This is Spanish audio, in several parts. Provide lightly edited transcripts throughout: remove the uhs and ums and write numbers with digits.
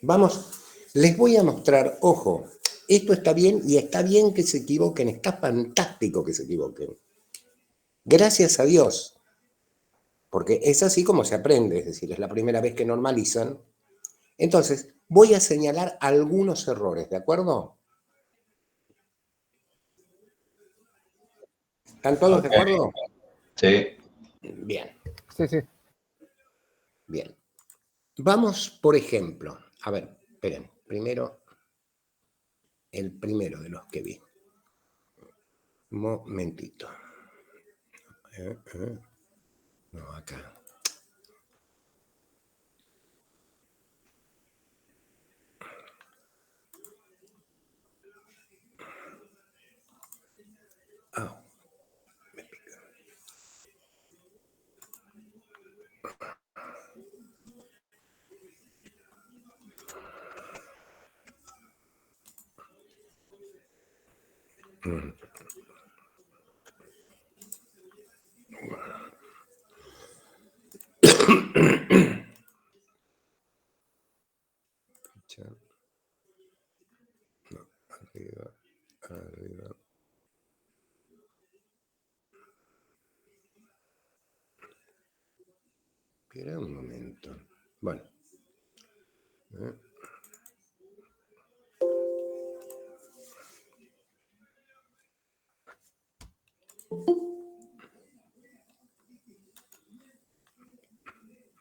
Vamos, les voy a mostrar, ojo, esto está bien y está bien que se equivoquen, está fantástico que se equivoquen. Gracias a Dios, porque es así como se aprende, es decir, es la primera vez que normalizan. Entonces, voy a señalar algunos errores, ¿de acuerdo? ¿Están todos de Okay. acuerdo? Sí. Bien, Sí, sí. bien. Vamos, por ejemplo, a ver, esperen, primero, el primero de los que vi. Momentito. No, acá. Ah, me pica. No, arriba, arriba. Espera un momento. Bueno.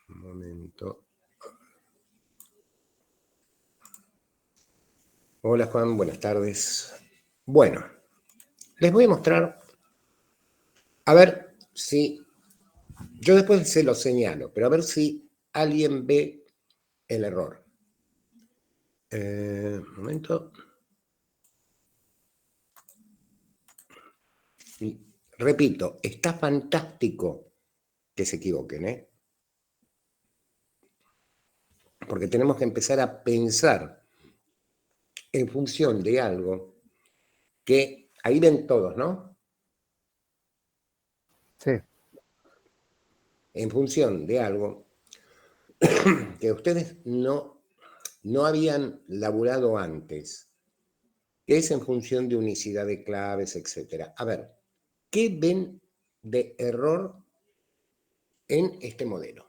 Un momento. Hola Juan, buenas tardes. Bueno, les voy a mostrar, a ver si, yo después se lo señalo, pero a ver si alguien ve el error. Un momento. Y, repito, está fantástico que se equivoquen, ¿eh? Porque tenemos que empezar a pensar en función de algo que, ahí ven todos, ¿no? Sí. En función de algo que ustedes no habían laburado antes, que es en función de unicidad de claves, etc. A ver, ¿qué ven de error en este modelo?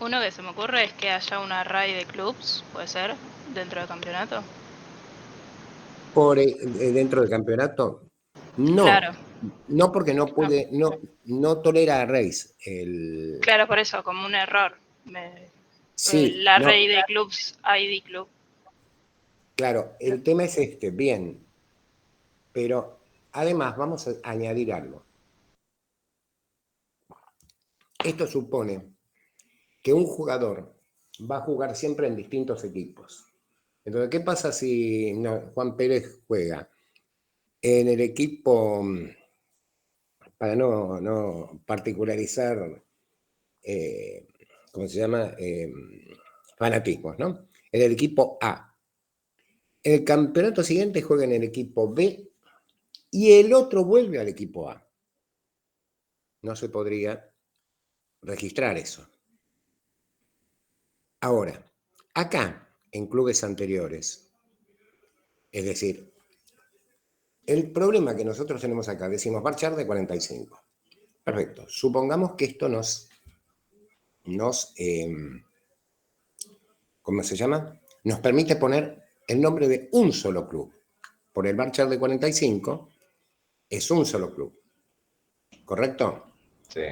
Uno que se me ocurre es que haya un array de clubs, puede ser, dentro del campeonato. Dentro del campeonato, no. Claro, No porque no no. puede, no tolera arrays. Claro, por eso, como un error. Sí, El no, array de clubs, ID club. claro, el tema es este, bien, pero además vamos a añadir algo. Esto supone que un jugador va a jugar siempre en distintos equipos. Entonces, ¿qué pasa si Juan Pérez juega en el equipo, para no particularizar, ¿cómo se llama? Fanatismos, ¿no? En el equipo A. En el campeonato siguiente juega en el equipo B y el otro vuelve al equipo A. No se podría registrar eso. Ahora, acá, en clubes anteriores, es decir, el problema que nosotros tenemos acá, decimos marchar de 45. Perfecto. Supongamos que esto ¿cómo se llama? Nos permite poner el nombre de un solo club. Por el marchar de 45 es un solo club. ¿Correcto? Sí.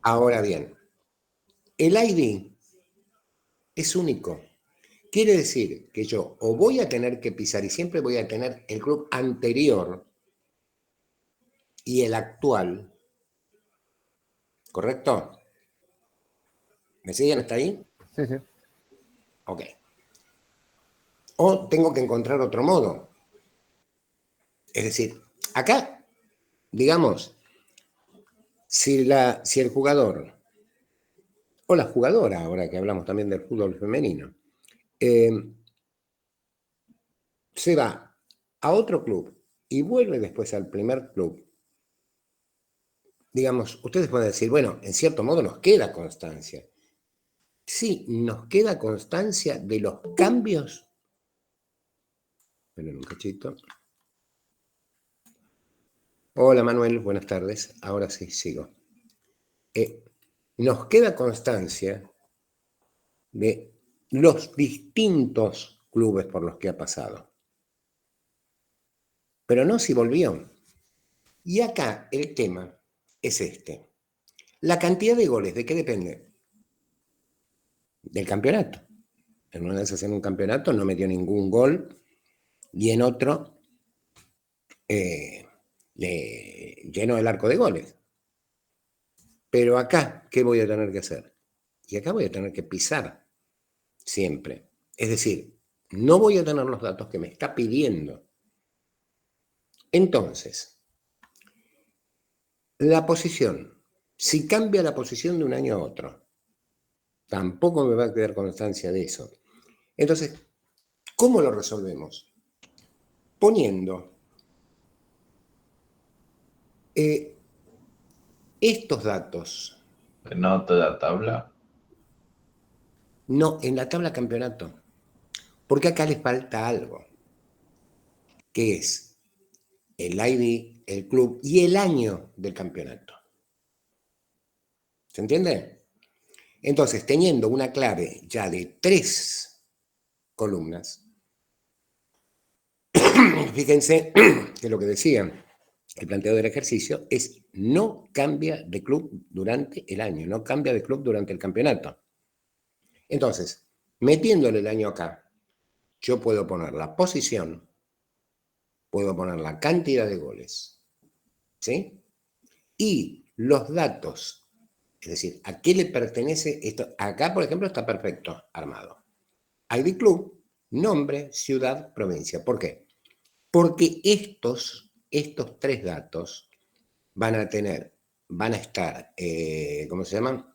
Ahora bien, el ID es único. Quiere decir que yo o voy a tener que pisar y siempre voy a tener el club anterior y el actual. ¿Correcto? ¿Me siguen hasta ahí? Sí, sí. Ok. O tengo que encontrar otro modo. Es decir, acá, digamos, si el jugador, o la jugadora, ahora que hablamos también del fútbol femenino, se va a otro club y vuelve después al primer club, digamos, ustedes pueden decir, bueno, en cierto modo nos queda constancia. Sí, nos queda constancia de los cambios. Esperen un cachito. Hola Manuel, buenas tardes. Ahora sí, sigo. Nos queda constancia de los distintos clubes por los que ha pasado. Pero no si volvió. Y acá el tema es este. La cantidad de goles, ¿de qué depende? Del campeonato. En una vez en un campeonato no metió ningún gol y en otro le llenó el arco de goles. Pero acá, ¿qué voy a tener que hacer? Y acá voy a tener que pisar siempre. Es decir, no voy a tener los datos que me está pidiendo. Entonces, la posición. Si cambia la posición de un año a otro, tampoco me va a quedar constancia de eso. Entonces, ¿cómo lo resolvemos? Poniendo estos datos, Que no te da tabla. no en la tabla campeonato, porque acá les falta algo, que es el ID, el club y el año del campeonato. ¿Se entiende? Entonces, teniendo una clave ya de 3 columnas, fíjense que lo que decían, el planteo del ejercicio es no cambia de club durante el año, no cambia de club durante el campeonato. Entonces, metiéndole el año acá, yo puedo poner la posición, puedo poner la cantidad de goles, ¿sí? Y los datos, es decir, ¿a qué le pertenece esto? Acá, por ejemplo, está perfecto armado. ID Club, nombre, ciudad, provincia. ¿Por qué? Porque estos 3 datos van a estar, ¿cómo se llaman?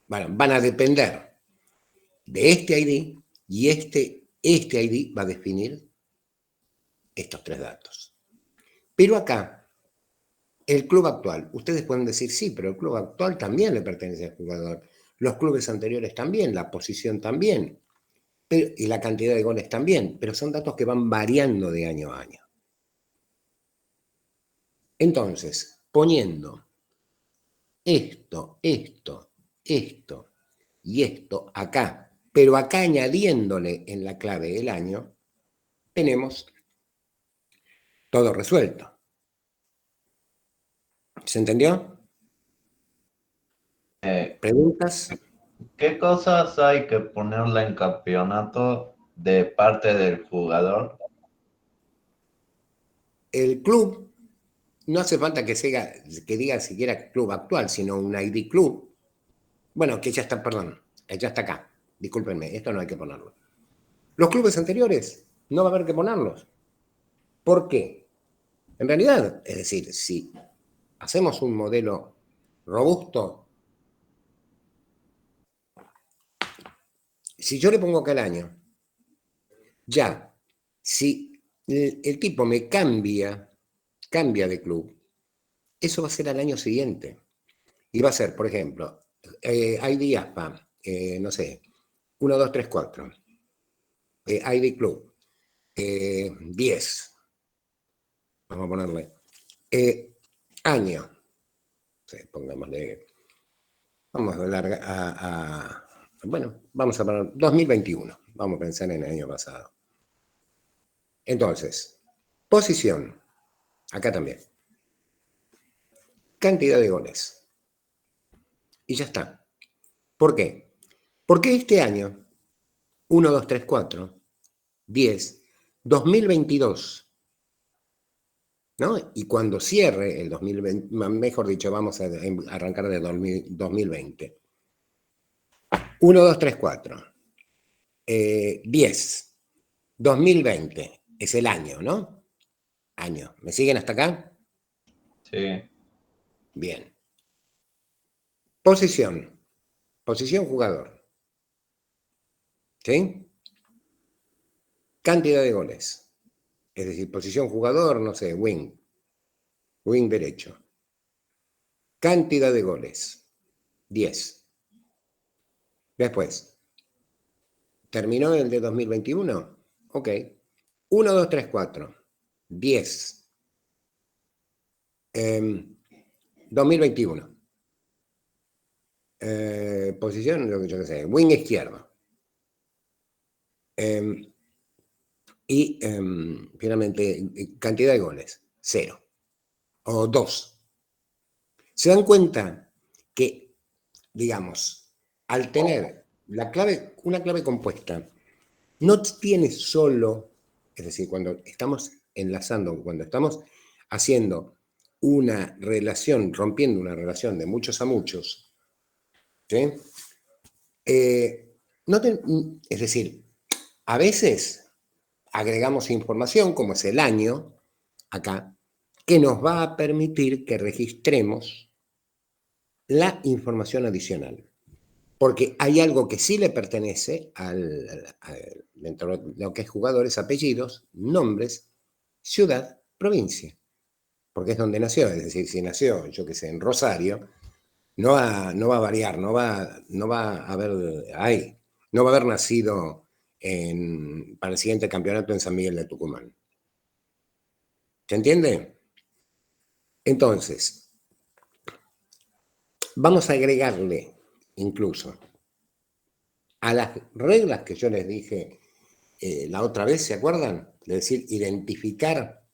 Bueno, van a depender de este ID y este ID va a definir estos 3 datos. Pero acá, el club actual, ustedes pueden decir, sí, pero el club actual también le pertenece al jugador. Los clubes anteriores también, la posición también, y la cantidad de goles también, pero son datos que van variando de año a año. Entonces, poniendo esto y esto acá, pero acá añadiéndole en la clave el año, tenemos todo resuelto. ¿Se entendió? ¿Preguntas? ¿Qué cosas hay que ponerle en campeonato de parte del jugador? El club, no hace falta que diga siquiera club actual, sino un ID club. Bueno, que ya está, perdón, ya está acá. Discúlpenme, esto no hay que ponerlo. Los clubes anteriores, no va a haber que ponerlos. ¿Por qué? En realidad, es decir, si hacemos un modelo robusto, si yo le pongo acá el año, ya, si el tipo me cambia de club, eso va a ser al año siguiente. Y va a ser, por ejemplo, ID ASPA, no sé, 1, 2, 3, 4. ID Club, 10. Vamos a ponerle. Año. Sí, pongámosle. Vamos a hablar bueno, vamos a poner 2021. Vamos a pensar en el año pasado. Entonces, posición. Acá también. Cantidad de goles. Y ya está. ¿Por qué? Porque este año, 1, 2, 3, 4, 10, 2022, ¿no? Y cuando cierre el 2020, mejor dicho, vamos a arrancar de 2020. 1, 2, 3, 4. 10. 2020 es el año, ¿no? Año. ¿Me siguen hasta acá? Sí. Bien. Posición. Posición jugador. ¿Sí? Cantidad de goles. Es decir, posición jugador, no sé, wing derecho. Cantidad de goles, 10. Después, ¿terminó el de 2021? Ok. 1, 2, 3, 4. 10. 2021. Posición, lo que yo que sé, wing izquierdo. Y finalmente, cantidad de goles, 0. O 2. ¿Se dan cuenta que, digamos, al tener una clave compuesta, no tiene solo, es decir, cuando estamos enlazando, cuando estamos haciendo una relación, rompiendo una relación de muchos a muchos, ¿sí? Es decir, a veces agregamos información, como es el año, acá, que nos va a permitir que registremos la información adicional. Porque hay algo que sí le pertenece dentro de lo que es jugadores, apellidos, nombres, ciudad, provincia. Porque es donde nació. Es decir, si nació, yo qué sé, en Rosario, no va a variar, no va a haber nacido para el siguiente campeonato en San Miguel de Tucumán. ¿Se entiende? Entonces, vamos a agregarle incluso a las reglas que yo les dije la otra vez, ¿se acuerdan? Es decir, identificar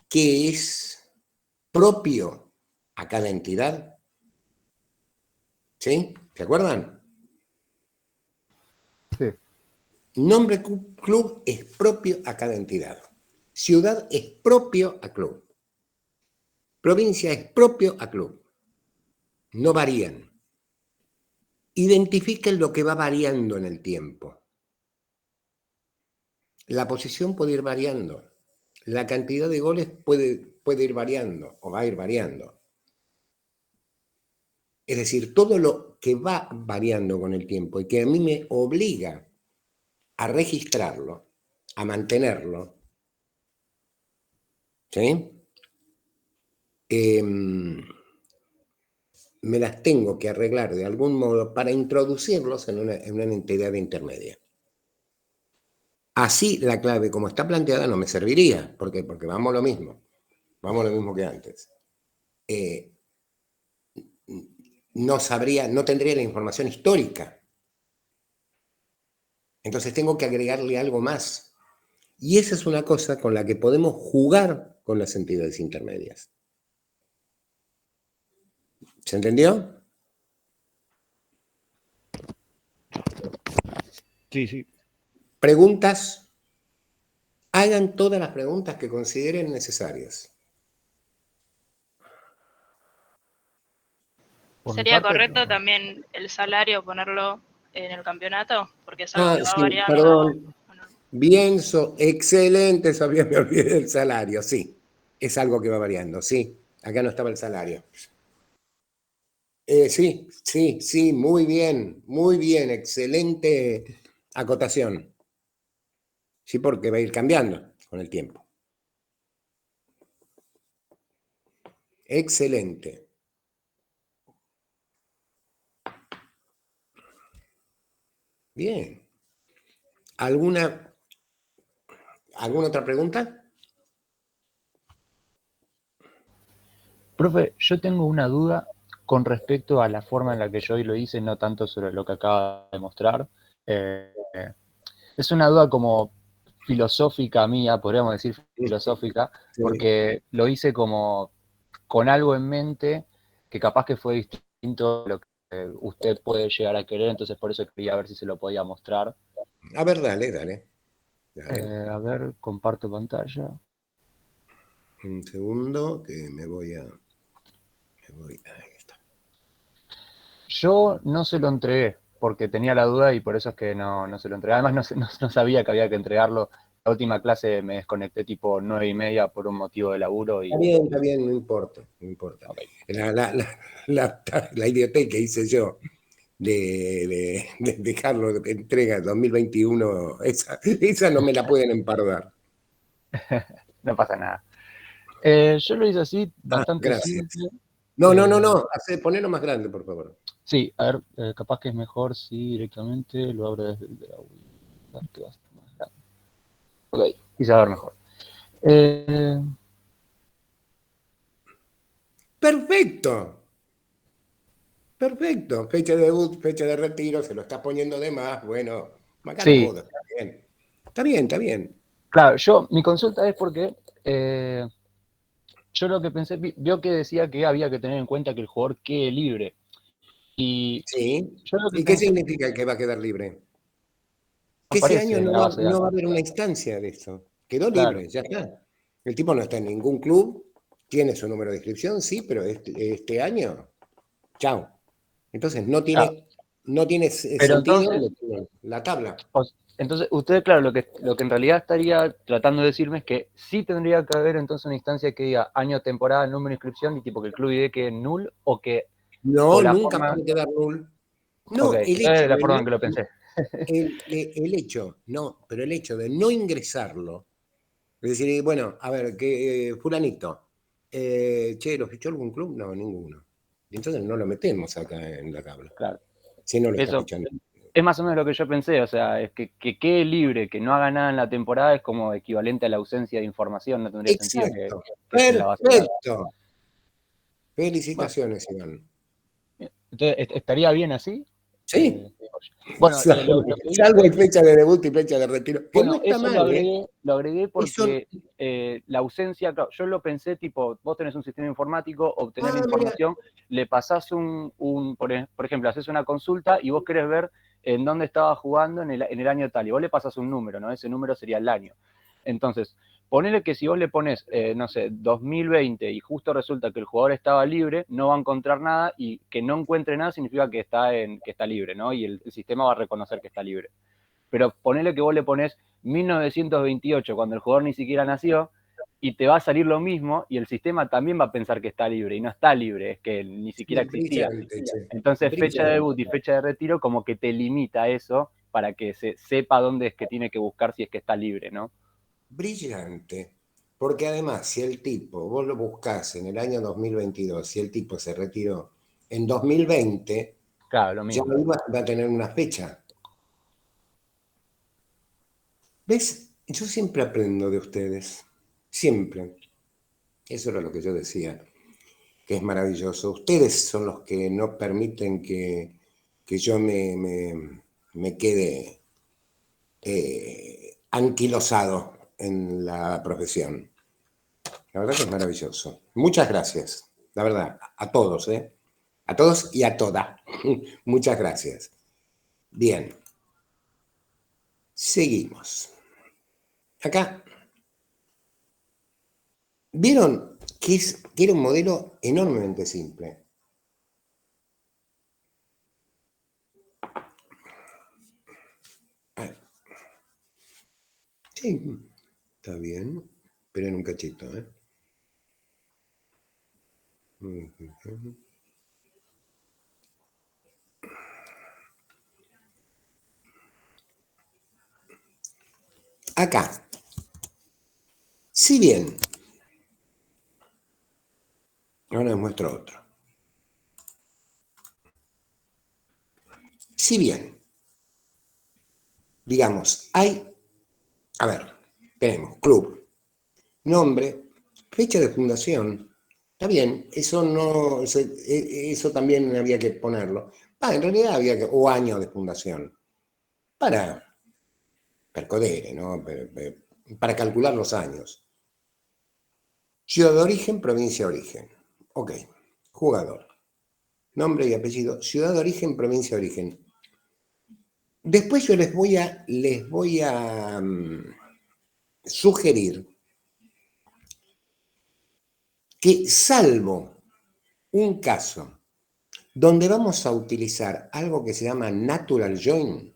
qué es propio a cada entidad. ¿Sí? ¿Se acuerdan? Sí. Nombre club es propio a cada entidad. Ciudad es propio a club. Provincia es propio a club. No varían. Identifiquen lo que va variando en el tiempo. La posición puede ir variando. La cantidad de goles puede ir variando o va a ir variando. Es decir, todo lo que va variando con el tiempo y que a mí me obliga a registrarlo, a mantenerlo, ¿sí? Me las tengo que arreglar de algún modo para introducirlos en una entidad intermedia. Así la clave, como está planteada, no me serviría. ¿Por qué? Porque vamos lo mismo que antes. No tendría la información histórica. Entonces tengo que agregarle algo más. Y esa es una cosa con la que podemos jugar con las entidades intermedias. ¿Se entendió? Sí. Preguntas. Hagan todas las preguntas que consideren necesarias. Por mi ¿Sería parte, correcto no. también el salario ponerlo en el campeonato? Porque es algo que va Sí, variando. perdón. ¿O no? Bien, excelente, sabía, me olvidé del salario, sí. Es algo que va variando, sí. Acá no estaba el salario. Sí, muy bien, excelente acotación. Sí, porque va a ir cambiando con el tiempo. Excelente. Bien. ¿Alguna otra pregunta? Profe, yo tengo una duda con respecto a la forma en la que yo hoy lo hice, no tanto sobre lo que acaba de mostrar. Es una duda como filosófica mía, podríamos decir filosófica, Sí. porque lo hice como con algo en mente que capaz que fue distinto a lo que usted puede llegar a querer, entonces por eso quería ver si se lo podía mostrar. A ver, dale. A ver, comparto pantalla. Un segundo que me voy. Ahí está. Yo no se lo entregué porque tenía la duda y por eso es que no se lo entregué. Además no sabía que había que entregarlo. La última clase me desconecté tipo 9:30 por un motivo de laburo y... Está bien, no importa. Okay. La idiotez que hice yo de Carlos de entrega 2021, esa no me la pueden empardar. No pasa nada. Yo lo hice así, bastante gracias. simple. No, ponelo más grande, por favor. Sí, a ver, capaz que es mejor si directamente lo abro desde el browser, que va a ser más grande. Ok, quise ver mejor. Perfecto. Fecha de debut, fecha de retiro, se lo está poniendo de más. Bueno, macana Sí. modo, está bien. Está bien. Claro, mi consulta es porque yo lo que pensé, vio que decía que había que tener en cuenta que el jugador quede libre. Y Sí. yo lo que ¿Y qué pensé, significa que va a quedar libre? Que ese aparece año en la base de no va a datos. haber una instancia de eso. Quedó Claro. libre, ya está. El tipo no está en ningún club, tiene su número de inscripción, sí, pero este año, chao. Entonces no Claro. tiene Pero sentido entonces, la tabla. entonces, usted, claro, lo que en realidad estaría tratando de decirme es que sí tendría que haber entonces una instancia que diga año, temporada, número de inscripción y tipo que el club ID quede null o que... No, o la nunca forma... puede quedar null. Ok, No, es la forma en que lo pensé. pero el hecho de no ingresarlo, es decir, bueno, a ver, que fulanito, che, ¿lo fichó algún club? No, ninguno. Y entonces no lo metemos acá en la tabla. Claro. Si no lo está Eso fichando. es más o menos lo que yo pensé, o sea, es que quede libre, que no haga nada en la temporada es como equivalente a la ausencia de información, no tendría sentido Exacto. que esté en la base de datos. Perfecto. Felicitaciones, Iván. Entonces, ¿estaría bien así? Sí. Bueno, lo que Salvo hice, hay fecha de debut y fecha de retiro. Que no bueno, está eso mal, ¿eh? lo agregué Eso. porque la ausencia, claro, yo lo pensé tipo, vos tenés un sistema informático, obtenés la Mira. información, le pasás por ejemplo, haces una consulta y vos querés ver en dónde estaba jugando en el año tal, y vos le pasás un número, ¿no? Ese número sería el año. Entonces, ponele que si vos le pones, no sé, 2020 y justo resulta que el jugador estaba libre, no va a encontrar nada y que no encuentre nada significa que está libre, ¿no? Y el sistema va a reconocer que está libre. Pero ponele que vos le pones 1928 cuando el jugador ni siquiera nació y te va a salir lo mismo y el sistema también va a pensar que está libre y no está libre, es que ni siquiera existía. Brillante, che. Entonces fecha de Brillante. debut y fecha de retiro como que te limita eso para que se sepa dónde es que tiene que buscar si es que está libre, ¿no? Brillante. Porque además, si el tipo, vos lo buscás en el año 2022, si el tipo se retiró en 2020, Claro, lo ya mismo. va a tener una fecha. ¿Ves? Yo siempre aprendo de ustedes. Siempre. Eso era lo que yo decía, que es maravilloso. Ustedes son los que no permiten que yo me quede anquilosado en la profesión. La verdad que es maravilloso. Muchas gracias. La verdad, a todos, ¿eh? A todos y a todas. Muchas gracias. Bien. Seguimos. Acá. ¿Vieron que era un modelo enormemente simple? Sí, está bien. Esperen un cachito, ¿eh? Acá. Si bien, ahora les muestro otro. Si bien, digamos, a ver, tenemos club, nombre, fecha de fundación. Está bien, eso también había que ponerlo. En realidad había que, o año de fundación, para percodere, ¿no? Para calcular los años. Ciudad de origen, provincia de origen. Ok, jugador. Nombre y apellido, ciudad de origen, provincia de origen. Después yo les voy a sugerir que salvo un caso donde vamos a utilizar algo que se llama natural join,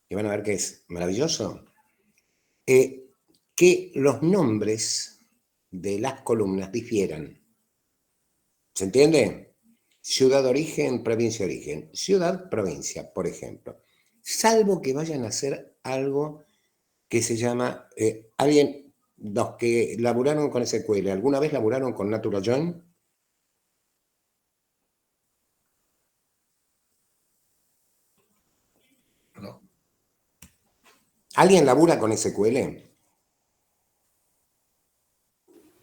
que van a ver que es maravilloso, que los nombres de las columnas difieran. ¿Se entiende? ciudad origen, provincia origen, ciudad, provincia, por ejemplo. Salvo que vayan a hacer algo que se llama, alguien, los que laburaron con SQL, ¿alguna vez laburaron con Natural Join? No. ¿Alguien labura con SQL?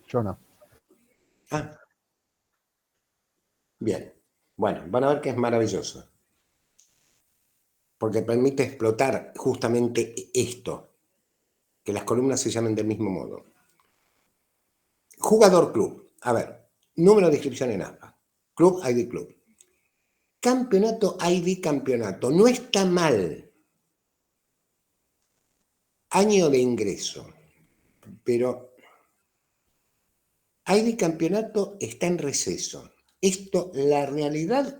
Yo no. Ah, bien. Bueno, van a ver que es maravilloso. Porque permite explotar justamente esto, que las columnas se llamen del mismo modo. Jugador club. A ver, número de inscripción en APA. Club, ID club. Campeonato, ID campeonato. No está mal. Año de ingreso. Pero ID campeonato está en receso. Esto, la realidad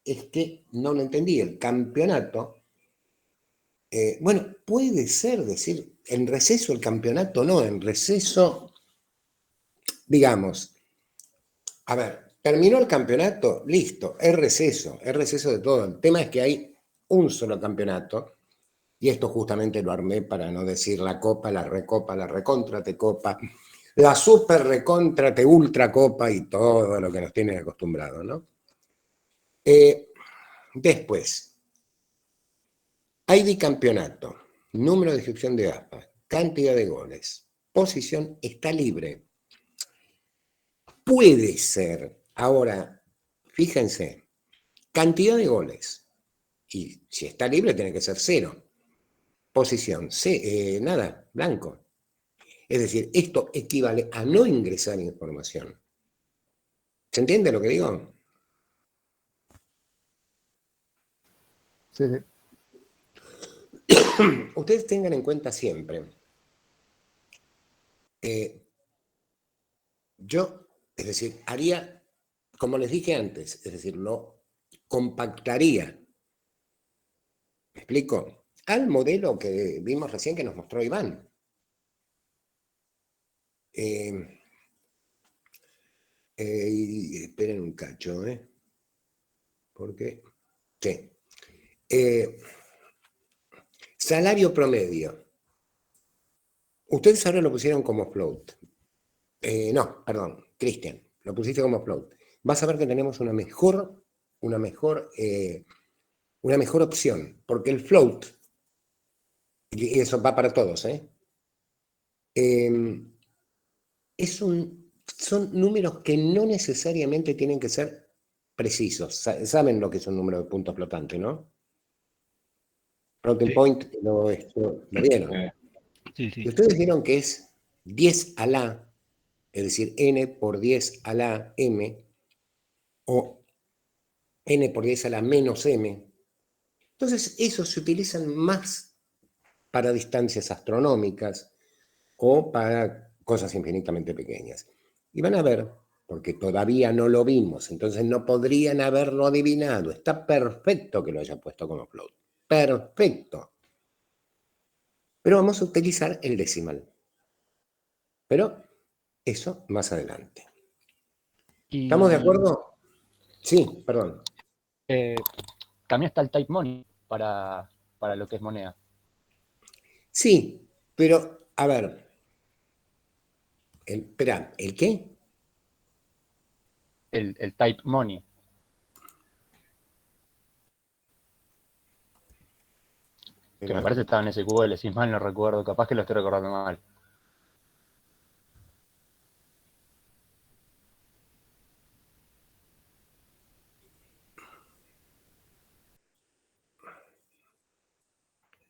es que no lo entendí. El campeonato, bueno, puede ser decir, en receso el campeonato, no, en receso, digamos, a ver, terminó el campeonato, listo, es receso de todo. El tema es que hay un solo campeonato, y esto justamente lo armé para no decir la copa, la recopa, la recontra te copa, la super recontra te ultra copa y todo lo que nos tienen acostumbrados, ¿no? Después, ID campeonato, número de inscripción de APA, cantidad de goles, posición está libre. Puede ser, ahora, fíjense, cantidad de goles, y si está libre tiene que ser 0. Posición, nada, blanco. Es decir, esto equivale a no ingresar información. ¿Se entiende lo que digo? Sí. Ustedes tengan en cuenta siempre, yo, es decir, haría, como les dije antes, es decir, lo compactaría, ¿me explico? Al modelo que vimos recién que nos mostró Iván. Esperen un cacho, porque, sí. Salario promedio. Ustedes ahora lo pusieron como float. No, perdón, Cristian, lo pusiste como float. Vas a ver que tenemos una mejor opción, porque el float, y eso va para todos, son números que no necesariamente tienen que ser precisos. Saben lo que es un número de puntos flotante, ¿no? Floating Sí. point, lo vieron. Sí, sí. Y ustedes vieron que es 10 a la, es decir, n por 10 a la m, o n por 10 a la menos m. Entonces, esos se utilizan más para distancias astronómicas o para cosas infinitamente pequeñas. Y van a ver, porque todavía no lo vimos, entonces no podrían haberlo adivinado. Está perfecto que lo haya puesto como float. Perfecto. Pero vamos a utilizar el decimal. Pero eso más adelante. ¿Estamos de acuerdo? Sí, perdón. También está el type money para lo que es moneda. Sí, pero, a ver. Espera, ¿el qué? El type money. Que me parece que estaba en SQL, si mal no recuerdo. Capaz que lo estoy recordando mal.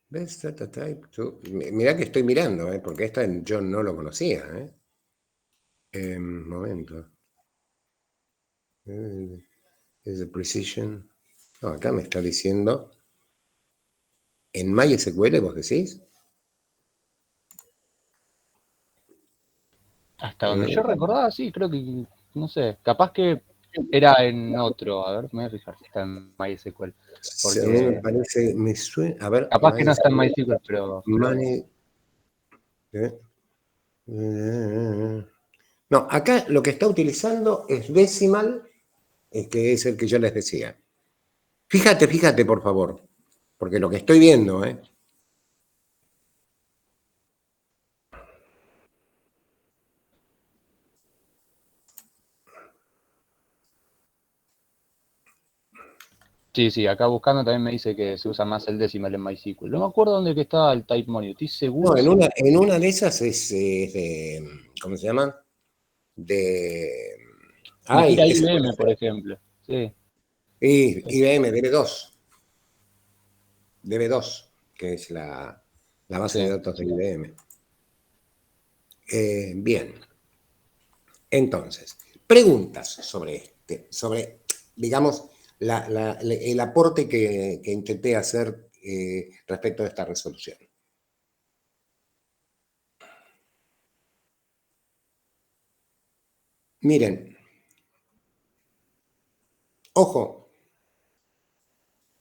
Best data type to... Mirá que estoy mirando, porque esta yo no lo conocía. Momento. Es de precision. No, acá me está diciendo. ¿En MySQL vos decís? Hasta donde yo recordaba, sí, creo que, no sé, capaz que era en otro. A ver, me voy a fijar si está en MySQL. A mí me parece, me suena. A ver, Capaz que no está en MySQL, pero. No, acá lo que está utilizando es decimal es que es el que yo les decía. Fíjate, por favor, porque lo que estoy viendo, ¿eh? Sí, acá buscando también me dice que se usa más el decimal en MySQL. No me acuerdo dónde que estaba el type monitor, estoy seguro. No, en una de esas es de, ¿cómo se llama? De, Me tira ese puede IBM, por ser. ejemplo. Sí. IBM, DB2, que es la base de Sí. datos de IBM. Bien, entonces, preguntas sobre, digamos, el aporte que intenté hacer respecto a esta resolución. Miren, ojo,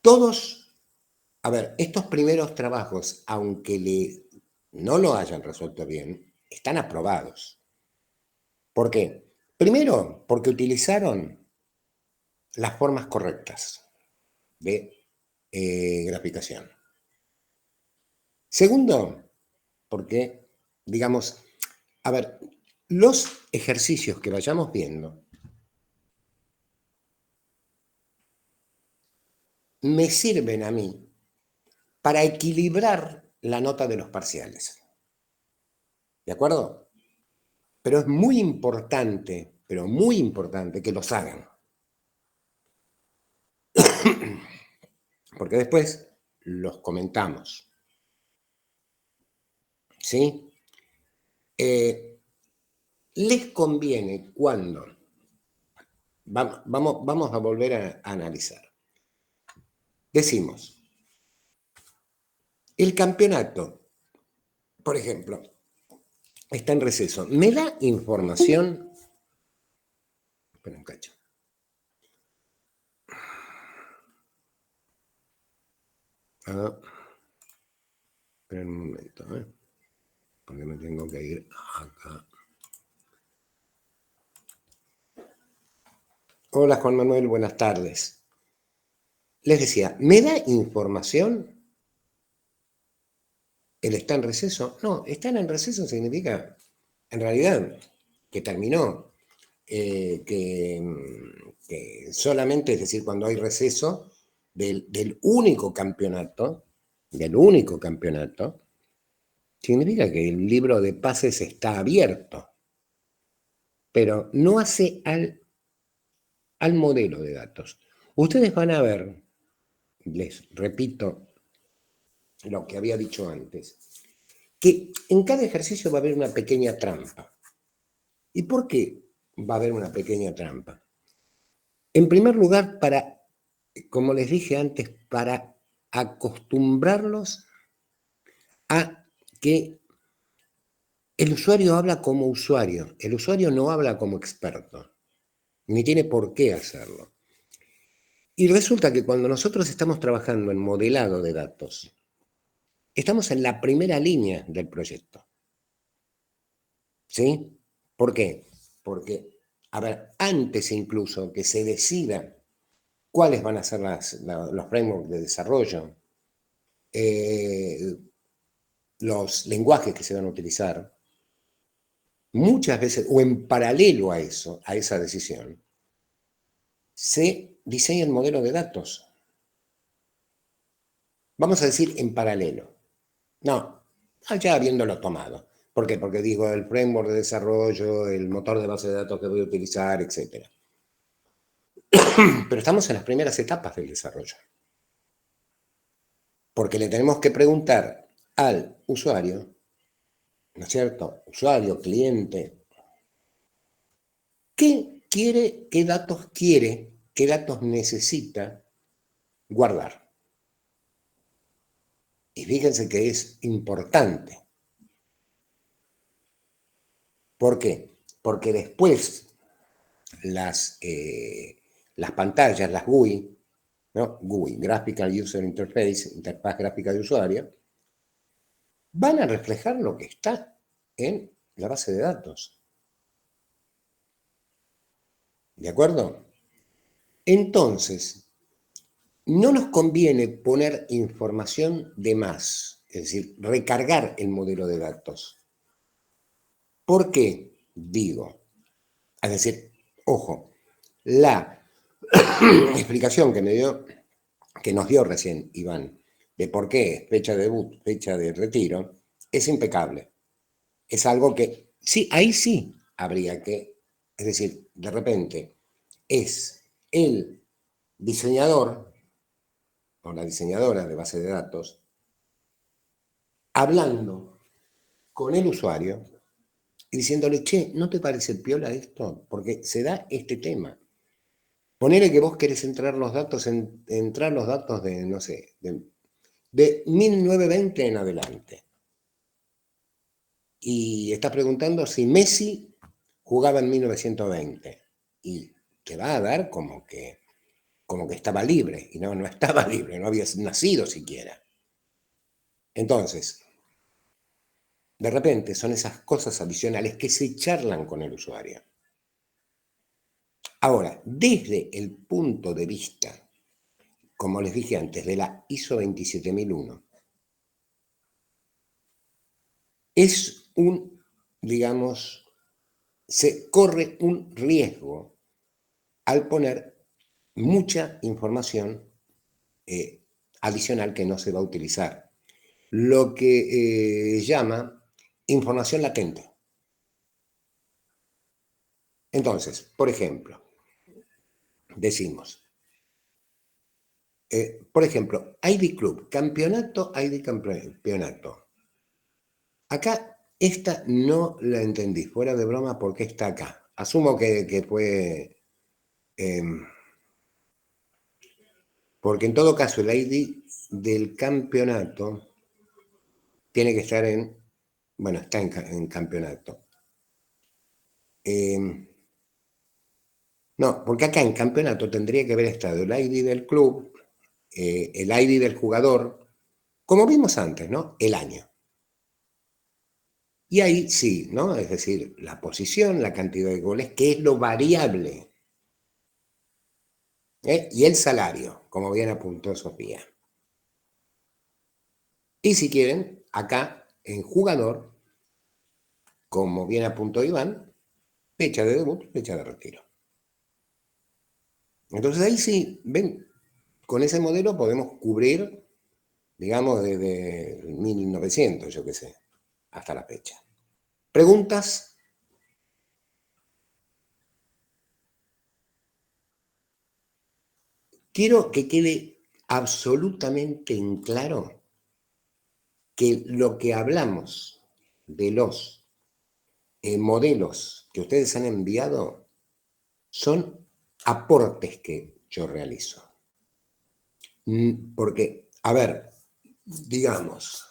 todos, a ver, estos primeros trabajos, aunque no lo hayan resuelto bien, están aprobados. ¿Por qué? Primero, porque utilizaron las formas correctas de graficación. Segundo, porque, digamos, a ver, los ejercicios que vayamos viendo me sirven a mí para equilibrar la nota de los parciales. ¿De acuerdo? Pero es muy importante, pero muy importante que los hagan. Porque después los comentamos. ¿Sí? Les conviene cuando... Vamos a volver a analizar. Decimos, el campeonato, por ejemplo, está en receso. ¿Me da información? Espera un cacho. Espera un momento, porque me tengo que ir acá. Hola Juan Manuel, buenas tardes. Les decía, ¿me da información el está en receso? No, estar en receso significa, en realidad, que terminó. Que solamente, es decir, cuando hay receso del único campeonato, significa que el libro de pases está abierto, pero no hace al modelo de datos. Ustedes van a ver, les repito lo que había dicho antes, que en cada ejercicio va a haber una pequeña trampa. ¿Y por qué va a haber una pequeña trampa? En primer lugar, como les dije antes, para acostumbrarlos a que el usuario habla como usuario, el usuario no habla como experto, ni tiene por qué hacerlo. Y resulta que cuando nosotros estamos trabajando en modelado de datos, estamos en la primera línea del proyecto. ¿Sí? ¿Por qué? Porque, a ver, antes incluso que se decida cuáles van a ser los frameworks de desarrollo, los lenguajes que se van a utilizar, muchas veces, o en paralelo a eso, a esa decisión, se diseña el modelo de datos. Vamos a decir en paralelo. No, ya habiéndolo tomado. ¿Por qué? Porque digo el framework de desarrollo, el motor de base de datos que voy a utilizar, etc. Pero estamos en las primeras etapas del desarrollo. Porque le tenemos que preguntar al usuario, ¿no es cierto? Usuario, cliente, ¿qué quiere, qué datos necesita guardar? Y fíjense que es importante. ¿Por qué? Porque después las pantallas, las GUI, ¿no? GUI, Graphical User Interface, interfaz gráfica de usuario, van a reflejar lo que está en la base de datos. ¿De acuerdo? Entonces, no nos conviene poner información de más, es decir, recargar el modelo de datos. ¿Por qué? Digo, es decir, ojo, la explicación que nos dio recién Iván, de por qué fecha de debut, fecha de retiro, es impecable. Es algo que, sí, ahí sí habría que, es decir, de repente es el diseñador o la diseñadora de base de datos hablando con el usuario y diciéndole, che, ¿no te parece piola esto? Porque se da este tema. Ponele que vos querés entrar los datos, entrar los datos de, no sé, de 1920 en adelante. Y estás preguntando si Messi jugaba en 1920. Y te va a dar como que estaba libre. Y no estaba libre, no había nacido siquiera. Entonces, de repente son esas cosas adicionales que se charlan con el usuario. Ahora, desde el punto de vista, como les dije antes, de la ISO 27001, es digamos, se corre un riesgo al poner mucha información adicional que no se va a utilizar. Lo que llama información latente. Entonces, por ejemplo, decimos, por ejemplo, ID Club, campeonato, ID campeonato. Acá esta no la entendí, fuera de broma, ¿por qué está acá? Asumo que fue... porque en todo caso el ID del campeonato tiene que estar bueno, está en campeonato. No, porque acá en campeonato tendría que haber estado el ID del club, el ID del jugador, como vimos antes, ¿no? El año. Y ahí sí, ¿no? Es decir, la posición, la cantidad de goles, que es lo variable. Y el salario, como bien apuntó Sofía. Y si quieren, acá en jugador, como bien apuntó Iván, fecha de debut, fecha de retiro. Entonces ahí sí, ven, con ese modelo podemos cubrir, digamos, desde 1900, yo qué sé, hasta la fecha. ¿Preguntas? Quiero que quede absolutamente en claro que lo que hablamos de los modelos que ustedes han enviado son aportes que yo realizo. Porque, a ver, digamos,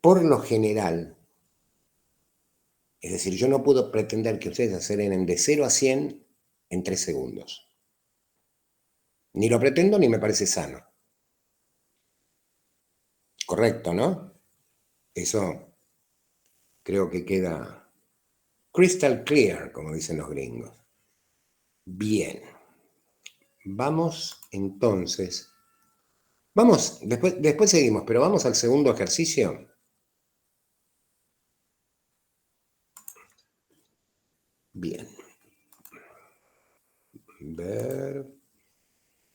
por lo general, es decir, yo no puedo pretender que ustedes aceleren de 0 a 100 en 3 segundos. Ni lo pretendo ni me parece sano. Correcto, ¿no? Eso creo que queda crystal clear, como dicen los gringos. Bien. Vamos entonces. Vamos, después seguimos, pero vamos al segundo ejercicio. Bien. Ver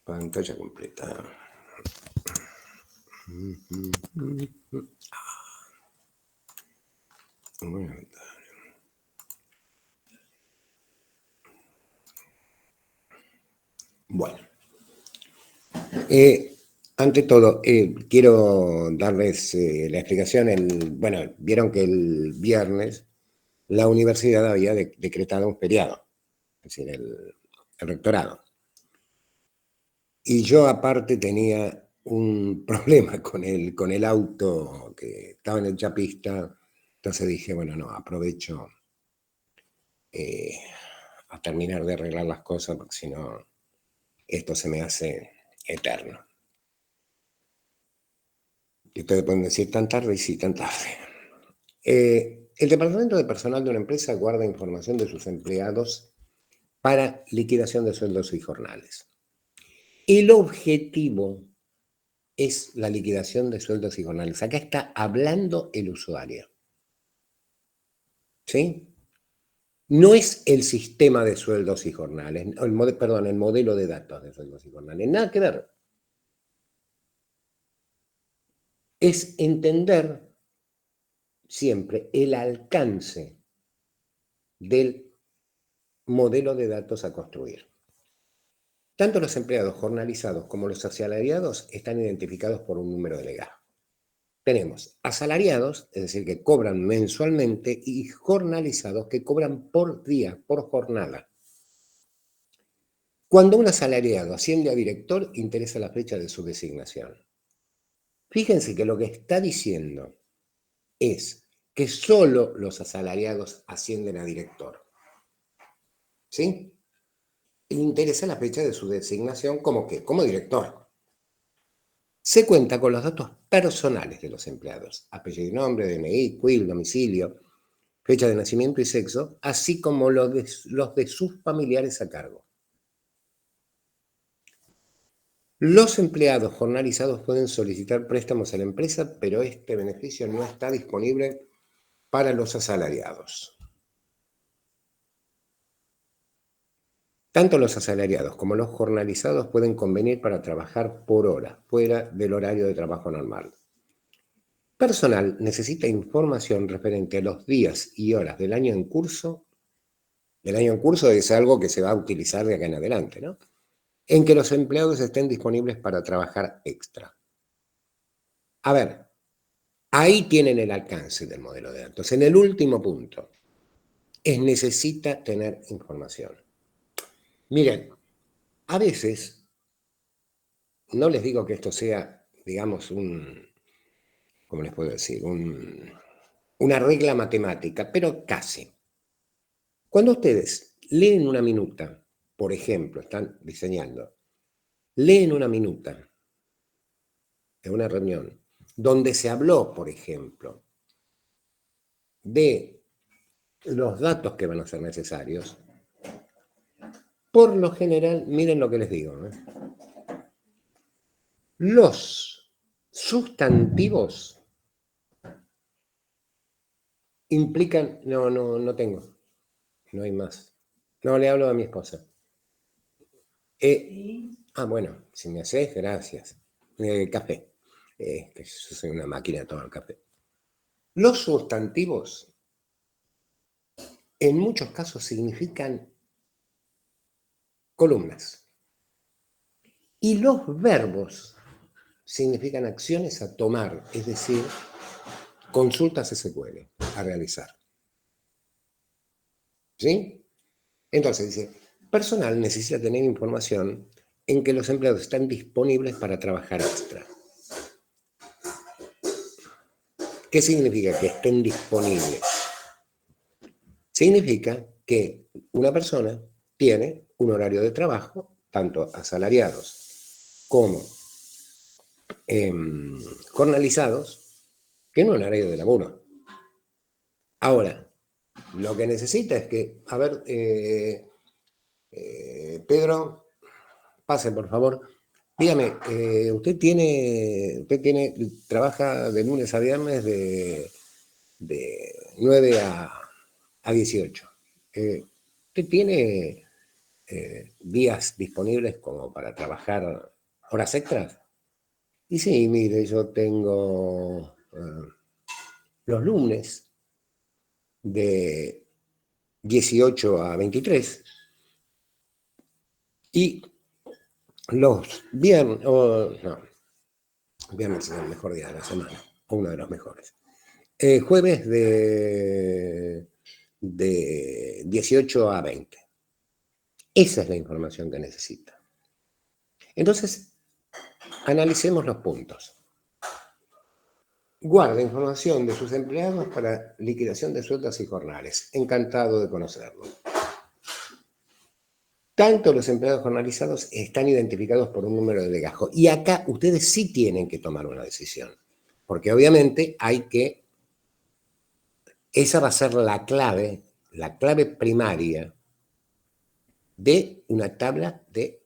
pantalla completa. Bueno. Ante todo, quiero darles la explicación. Bueno, vieron que el viernes la universidad había decretado un feriado, es decir, el rectorado. Y yo aparte tenía un problema con el auto que estaba en el Chapista, entonces dije, bueno, no, aprovecho a terminar de arreglar las cosas, porque si no, esto se me hace eterno. Y ustedes pueden decir tan tarde y sí, tan tarde. El departamento de personal de una empresa guarda información de sus empleados para liquidación de sueldos y jornales. El objetivo es la liquidación de sueldos y jornales. Acá está hablando el usuario. ¿Sí? No es el sistema de sueldos y jornales, el modelo de datos de sueldos y jornales. Nada que ver. Es entender siempre el alcance del modelo de datos a construir. Tanto los empleados jornalizados como los asalariados están identificados por un número de legajo. Tenemos asalariados, es decir, que cobran mensualmente, y jornalizados, que cobran por día, por jornada. Cuando un asalariado asciende a director, interesa la fecha de su designación. Fíjense que lo que está diciendo es que solo los asalariados ascienden a director. ¿Sí? Interesa la fecha de su designación como ¿qué? Como director. Se cuenta con los datos personales de los empleados, apellido y nombre, DNI, CUIL, domicilio, fecha de nacimiento y sexo, así como los de sus familiares a cargo. Los empleados jornalizados pueden solicitar préstamos a la empresa, pero este beneficio no está disponible para los asalariados. Tanto los asalariados como los jornalizados pueden convenir para trabajar por hora, fuera del horario de trabajo normal. Personal necesita información referente a los días y horas del año en curso. El año en curso es algo que se va a utilizar de acá en adelante, ¿no? En que los empleados estén disponibles para trabajar extra. A ver, ahí tienen el alcance del modelo de datos. En el último punto, necesita tener información. Miren, a veces, no les digo que esto sea, digamos, ¿cómo les puedo decir? Una regla matemática, pero casi. Cuando ustedes leen una minuta, por ejemplo, están diseñando, leen una minuta en una reunión donde se habló, por ejemplo, de los datos que van a ser necesarios, por lo general, miren lo que les digo, ¿no? Los sustantivos implican, no tengo, no hay más. No, le hablo a mi esposa. Bueno, si me haces, gracias. Café. Que yo soy una máquina de tomar café. Los sustantivos, en muchos casos, significan columnas. Y los verbos significan acciones a tomar, es decir, consultas SQL a realizar. ¿Sí? Entonces dice, personal necesita tener información en que los empleados están disponibles para trabajar extra. ¿Qué significa que estén disponibles? Significa que una persona tiene un horario de trabajo, tanto asalariados como jornalizados, que no un horario de laburo. Ahora, lo que necesita es que, a ver, Pedro, pase por favor. Dígame, usted trabaja de lunes a viernes de 9 a 18. ¿Usted tiene días disponibles como para trabajar horas extras? Y sí, mire, yo tengo los lunes de 18 a 23 y los viernes, viernes es el mejor día de la semana, o uno de los mejores. Jueves de 18 a 20. Esa es la información que necesita. Entonces, analicemos los puntos. Guarda información de sus empleados para liquidación de sueldos y jornales. Encantado de conocerlo. Tanto los empleados jornalizados están identificados por un número de legajo. Y acá ustedes sí tienen que tomar una decisión. Porque obviamente esa va a ser la clave primaria de una tabla de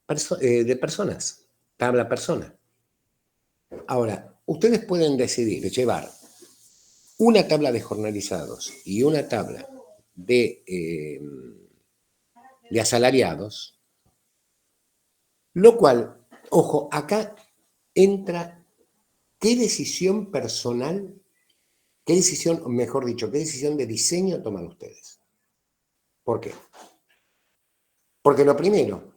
personas, tabla persona. Ahora, ustedes pueden decidir llevar una tabla de jornalizados y una tabla de asalariados, lo cual, ojo, acá entra qué decisión personal, qué decisión, mejor dicho, qué decisión de diseño toman ustedes. ¿Por qué? Porque lo primero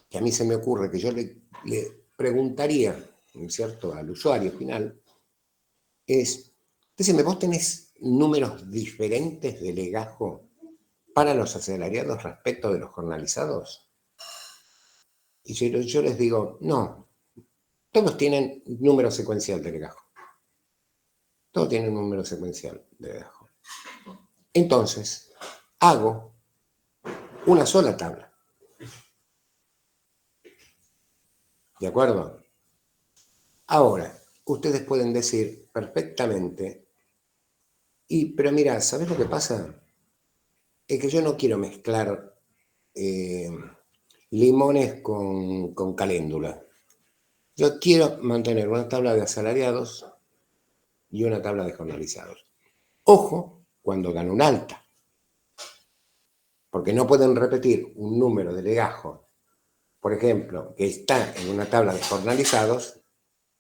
que a mí se me ocurre que yo le preguntaría, ¿no es cierto?, al usuario final, es, decime, ¿vos tenés números diferentes de legajo para los asalariados respecto de los jornalizados? Y yo les digo, no, todos tienen número secuencial de legajo. Todos tienen un número secuencial de legajo. Entonces, hago una sola tabla. ¿De acuerdo? Ahora, ustedes pueden decir perfectamente, pero mira, ¿sabés lo que pasa? Es que yo no quiero mezclar limones con caléndula. Yo quiero mantener una tabla de asalariados y una tabla de jornalizados. Ojo, cuando dan un alta, porque no pueden repetir un número de legajo, por ejemplo, que está en una tabla de jornalizados,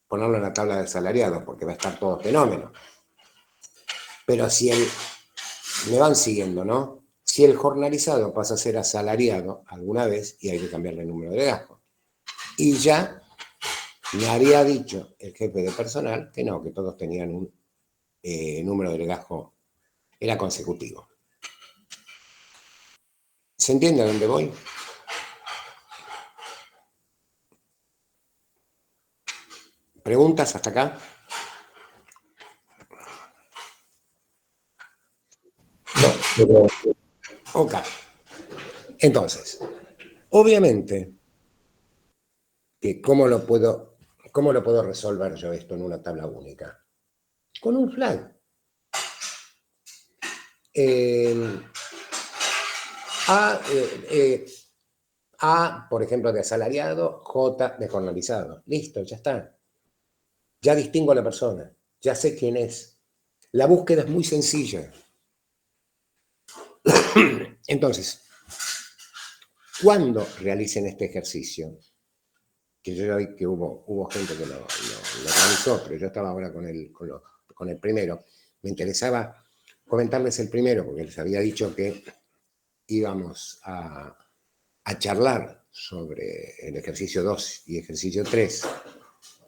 ponerlo en la tabla de asalariados, porque va a estar todo fenómeno. Pero si me van siguiendo, ¿no? Si el jornalizado pasa a ser asalariado alguna vez, y hay que cambiarle el número de legajo. Y ya me había dicho el jefe de personal que no, que todos tenían un número de legajo, era consecutivo. ¿Se entiende a dónde voy? ¿Preguntas hasta acá? No. Ok. Entonces, obviamente, que ¿cómo lo puedo resolver yo esto en una tabla única? Con un flag. A, por ejemplo, de asalariado, J de jornalizado. Listo, ya está. Ya distingo a la persona, ya sé quién es. La búsqueda es muy sencilla. Entonces, cuando realicen este ejercicio, que yo ya vi que hubo gente que lo realizó, pero yo estaba ahora con el primero, me interesaba comentarles el primero, porque les había dicho que íbamos a charlar sobre el ejercicio 2 y ejercicio 3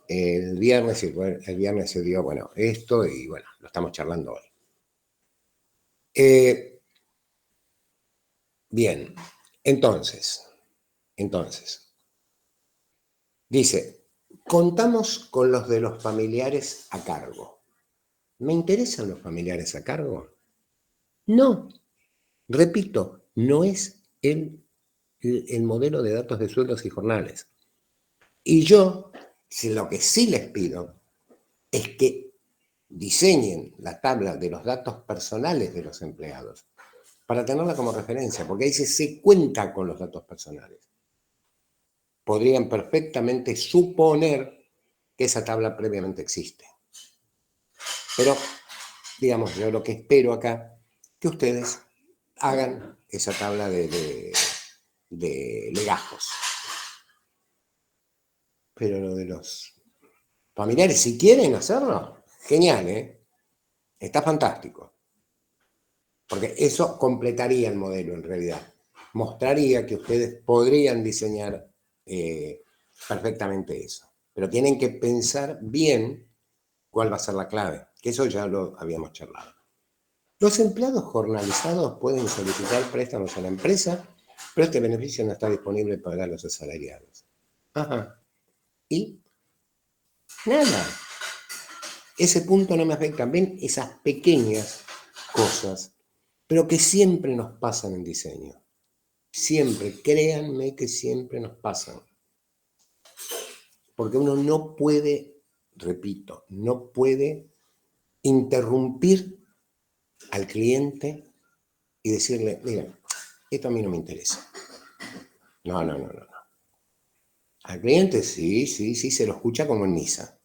el viernes se dio, bueno, esto y bueno, lo estamos charlando hoy. Bien, entonces, dice, contamos con los de los familiares a cargo. ¿Me interesan los familiares a cargo? No, repito, no es el modelo de datos de sueldos y jornales. Y yo, lo que sí les pido es que diseñen la tabla de los datos personales de los empleados para tenerla como referencia, porque ahí se cuenta con los datos personales. Podrían perfectamente suponer que esa tabla previamente existe. Pero, digamos, yo lo que espero acá, que ustedes hagan esa tabla de legajos. Pero lo de los familiares, si quieren hacerlo, genial, ¿eh? Está fantástico. Porque eso completaría el modelo en realidad. Mostraría que ustedes podrían diseñar perfectamente eso. Pero tienen que pensar bien cuál va a ser la clave, que eso ya lo habíamos charlado. Los empleados jornalizados pueden solicitar préstamos a la empresa, pero este beneficio no está disponible para los asalariados. Ajá. ¿Y? Nada. Ese punto no me afecta. Ven esas pequeñas cosas, pero que siempre nos pasan en diseño. Siempre, créanme que siempre nos pasan. Porque uno no puede, repito, no puede interrumpir al cliente y decirle, mira, esto a mí no me interesa. No. Al cliente sí, se lo escucha como en misa.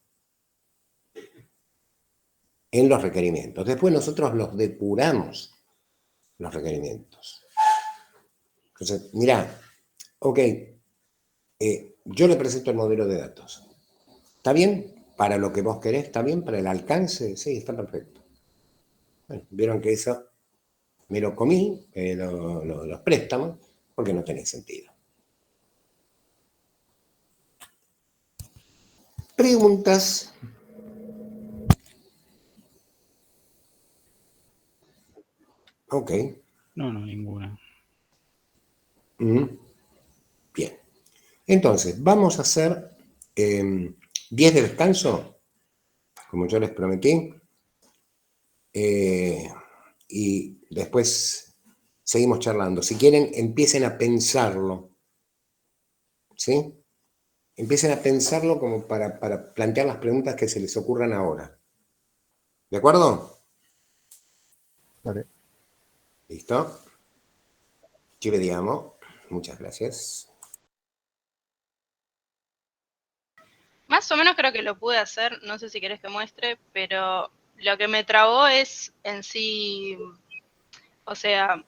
En los requerimientos. Después nosotros los depuramos, los requerimientos. Entonces, mirá, ok, yo le presento el modelo de datos. ¿Está bien para lo que vos querés? ¿Está bien para el alcance? Sí, está perfecto. Bueno, vieron que eso me lo comí, los préstamos, porque no tenía sentido. Preguntas. Ok. No, ninguna. Bien. Entonces, vamos a hacer 10 de descanso, como yo les prometí. Y después seguimos charlando. Si quieren, empiecen a pensarlo. ¿Sí? Empiecen a pensarlo como para plantear las preguntas que se les ocurran ahora. ¿De acuerdo? Vale. ¿Listo? Ci vediamo. Muchas gracias. Más o menos creo que lo pude hacer, no sé si querés que muestre, pero lo que me trabó es en sí, o sea,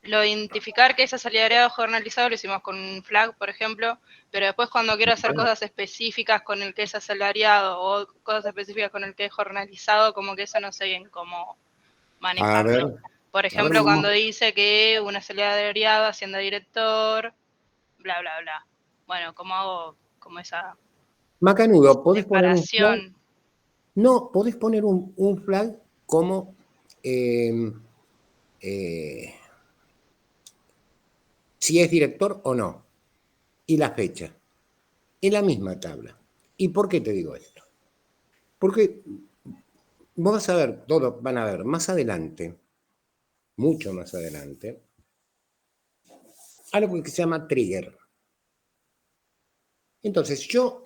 lo de identificar que es asalariado jornalizado lo hicimos con un flag, por ejemplo, pero después cuando quiero hacer cosas específicas con el que es asalariado o cosas específicas con el que es jornalizado, como que eso no sé bien cómo manejarlo. Por ejemplo, cuando dice que un asalariado haciendo director, bla, bla, bla. Bueno, ¿cómo hago como esa Macanudo, ¿podés poner un flag? separación? No, podés poner un flag como si es director o no. Y la fecha. En la misma tabla. ¿Y por qué te digo esto? Porque vos vas a ver, todos van a ver más adelante, mucho más adelante, algo que se llama trigger. Entonces, yo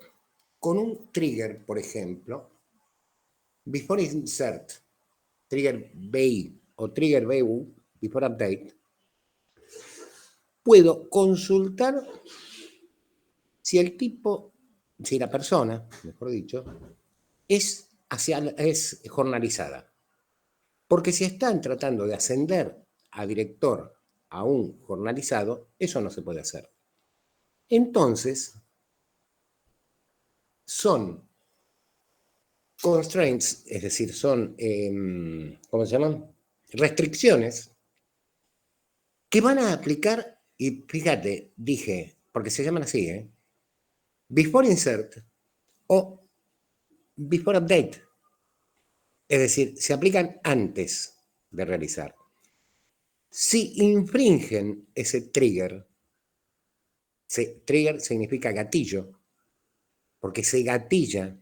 con un trigger, por ejemplo, before insert, trigger BI o trigger BU, before update, puedo consultar si el tipo, si la persona, mejor dicho, es jornalizada. Porque si están tratando de ascender a director a un jornalizado, eso no se puede hacer. Entonces, son constraints, es decir, son, ¿cómo se llaman? Restricciones que van a aplicar, y fíjate, dije, porque se llaman así, before insert o before update. Es decir, se aplican antes de realizar. Si infringen ese trigger, trigger significa gatillo, porque se gatilla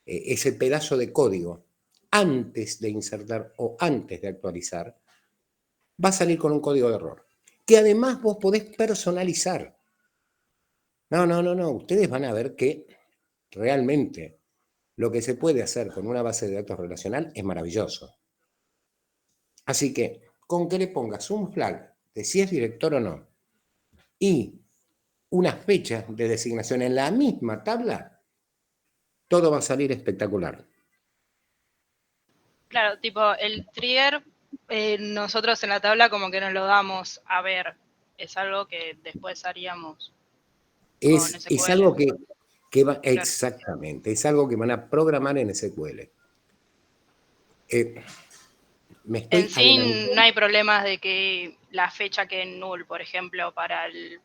ese pedazo de código antes de insertar o antes de actualizar, va a salir con un código de error, que además vos podés personalizar. No, ustedes van a ver que realmente lo que se puede hacer con una base de datos relacional es maravilloso. Así que, con que le pongas un flag de si es director o no y una fecha de designación en la misma tabla, todo va a salir espectacular. Claro, tipo, el trigger, nosotros en la tabla como que nos lo damos a ver. Es algo que después haríamos con SQL. Es algo que va, Claro. exactamente, es algo que van a programar en SQL. Me estoy En sí adelantando. no hay problemas de que la fecha quede en null, por ejemplo, para el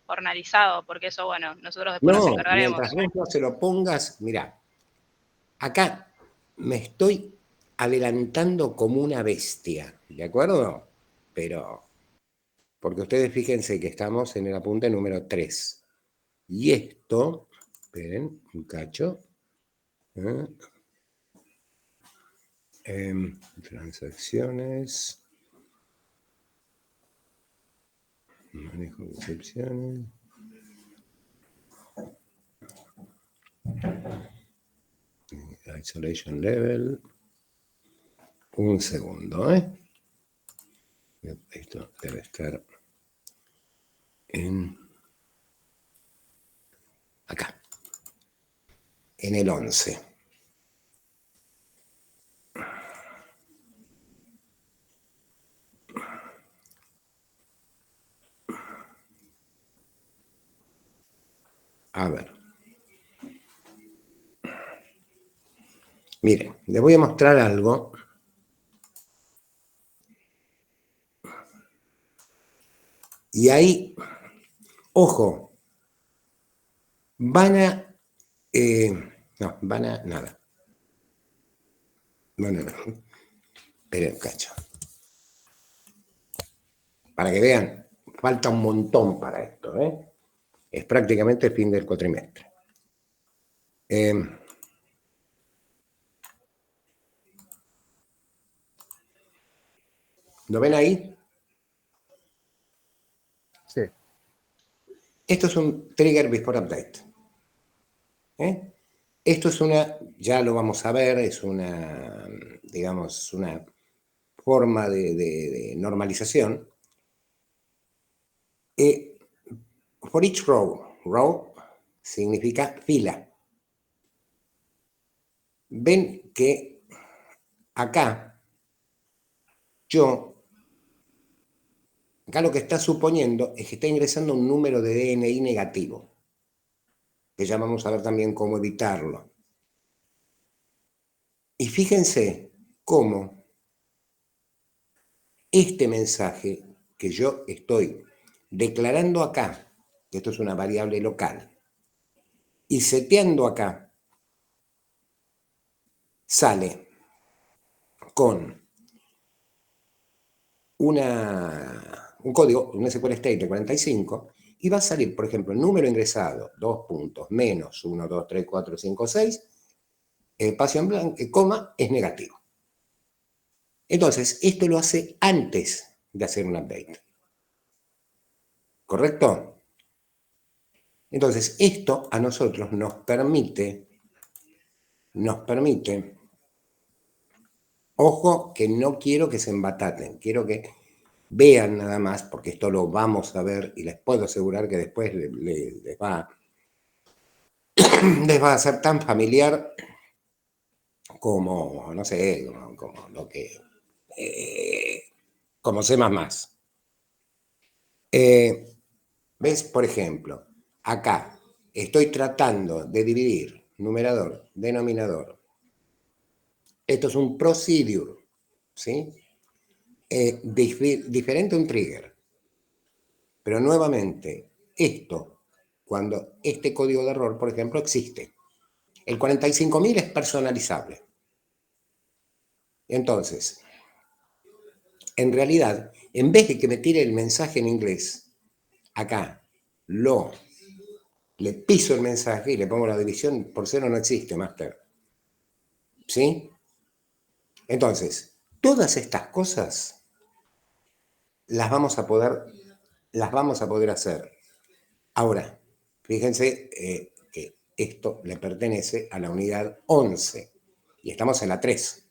jornalizado, porque eso, bueno, nosotros después nos No, encargaremos. mientras vos no se lo pongas, mirá, acá me estoy adelantando como una bestia, ¿de acuerdo? Pero, porque ustedes fíjense que estamos en el apunte número 3. Y esto, esperen, un cacho. Transacciones. Manejo de excepciones. Isolation level. Un segundo, Esto debe estar en acá, en el 11. A ver. Miren, les voy a mostrar algo. Y ahí, ojo, van a... no, van a... nada. Bueno, no. Esperen, cacho. Para que vean, falta un montón para esto, ¿eh? Es prácticamente el fin del cuatrimestre. ¿Lo ven ahí? Sí. Esto es un trigger before update. Esto es una, ya lo vamos a ver, es una, digamos, una forma de normalización. For each row significa fila. Ven que acá acá lo que está suponiendo es que está ingresando un número de DNI negativo, que ya vamos a ver también cómo evitarlo. Y fíjense cómo este mensaje que yo estoy declarando acá, que esto es una variable local, y seteando acá, sale con un código, un SQL State de 45, y va a salir, por ejemplo, el número ingresado, 2 puntos, menos 1, 2, 3, 4, 5, 6, espacio en blanco, coma, es negativo. Entonces, esto lo hace antes de hacer un update. ¿Correcto? Entonces, esto a nosotros nos permite, ojo que no quiero que se embataten, quiero que vean nada más, porque esto lo vamos a ver y les puedo asegurar que después les va a ser tan familiar como, no sé, como lo que, como C++. ¿Ves? Por ejemplo, acá estoy tratando de dividir numerador, denominador. Esto es un procedure, ¿sí? Diferente a un trigger. Pero nuevamente, esto, cuando este código de error, por ejemplo, existe. El 45.000 es personalizable. Entonces, en realidad, en vez de que me tire el mensaje en inglés, acá le piso el mensaje y le pongo la división por cero, no existe, master. ¿Sí? Entonces, todas estas cosas las vamos a poder hacer. Ahora, fíjense que esto le pertenece a la unidad 11 y estamos en la 3.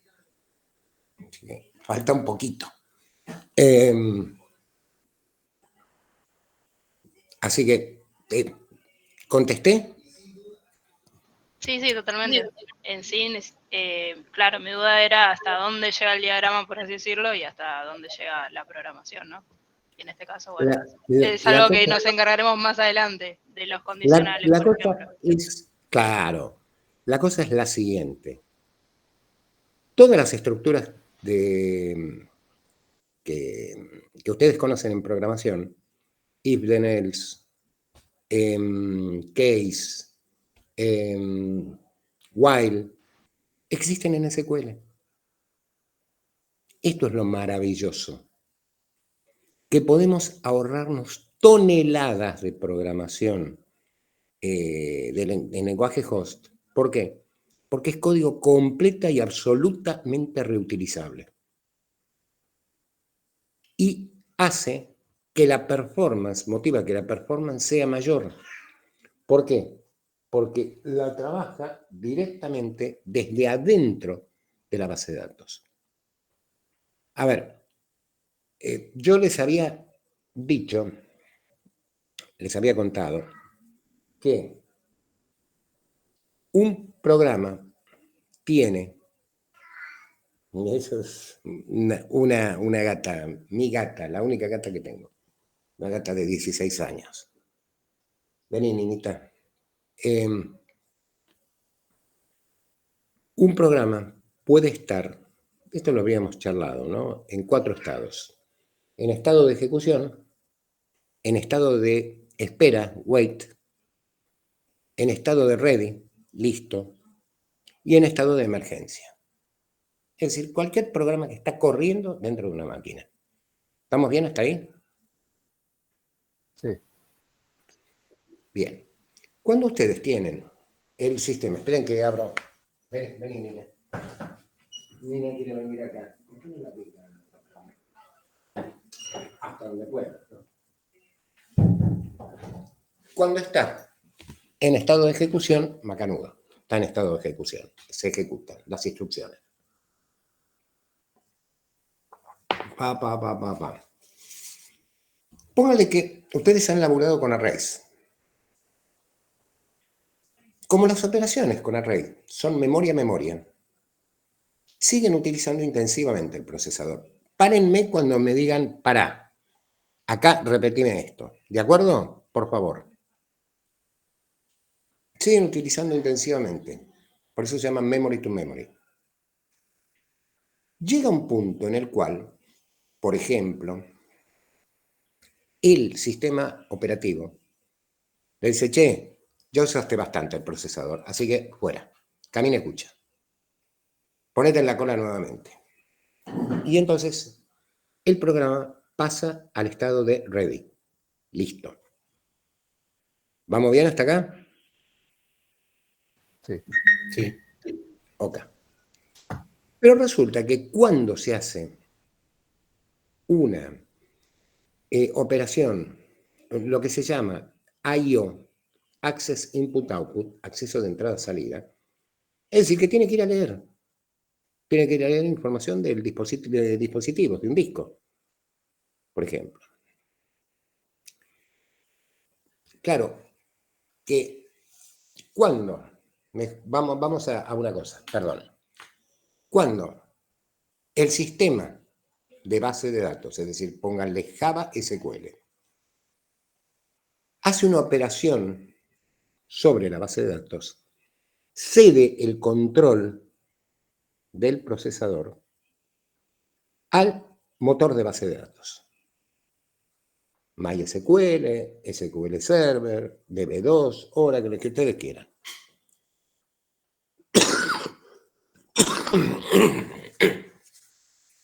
Así que falta un poquito. Así que, ¿contesté? Sí, sí, totalmente. En sí, claro, mi duda era hasta dónde llega el diagrama, por así decirlo, y hasta dónde llega la programación, ¿no? Y en este caso, bueno, es algo que nos encargaremos más adelante, de los condicionales, La por cosa ejemplo. es, claro, la cosa es la siguiente. Todas las estructuras que ustedes conocen en programación, if then else, case, while, existen en SQL. Esto es lo maravilloso, que podemos ahorrarnos toneladas de programación en lenguaje host. ¿Por qué? Porque es código completa y absolutamente reutilizable. Y hace que la performance, motiva que la performance sea mayor. ¿Por qué? Porque la trabaja directamente desde adentro de la base de datos. A ver, Yo les había dicho, les había contado que un programa tiene, eso es una gata, mi gata, la única gata que tengo, una gata de 16 años. Vení, niñita. Un programa puede estar, esto lo habíamos charlado, ¿no? En 4 estados. En estado de ejecución, en estado de espera, wait, en estado de ready, listo, y en estado de emergencia. Es decir, cualquier programa que está corriendo dentro de una máquina. ¿Estamos bien hasta ahí? Sí. Bien. Cuando ustedes tienen el sistema, esperen que abro. Vení, niña. Niña quiere venir acá. ¿Por qué no la pica? Hasta donde pueda, ¿no? Cuando está en estado de ejecución, macanudo. Está en estado de ejecución. Se ejecutan las instrucciones. Pa. Póngale que ustedes han laburado con arrays. Como las operaciones con array son memoria, siguen utilizando intensivamente el procesador. Párenme cuando me digan pará. Acá repetime esto. ¿De acuerdo? Por favor. Siguen utilizando intensivamente. Por eso se llama memory to memory. Llega un punto en el cual, por ejemplo, el sistema operativo le dice, che, ya usaste bastante el procesador, así que fuera, camina y escucha. Ponete en la cola nuevamente. Y entonces el programa pasa al estado de ready. Listo. ¿Vamos bien hasta acá? Sí. Sí. Ok. Pero resulta que cuando se hace una operación, lo que se llama I/O, Access Input Output, acceso de entrada-salida, es decir, que tiene que ir a leer. Tiene que ir a leer información de dispositivos, de un disco, por ejemplo. Claro, que cuando, vamos a una cosa, perdón. Cuando el sistema de base de datos, es decir, pónganle Java SQL, hace una operación sobre la base de datos, cede el control del procesador al motor de base de datos. MySQL, SQL Server, DB2, Oracle, que ustedes quieran.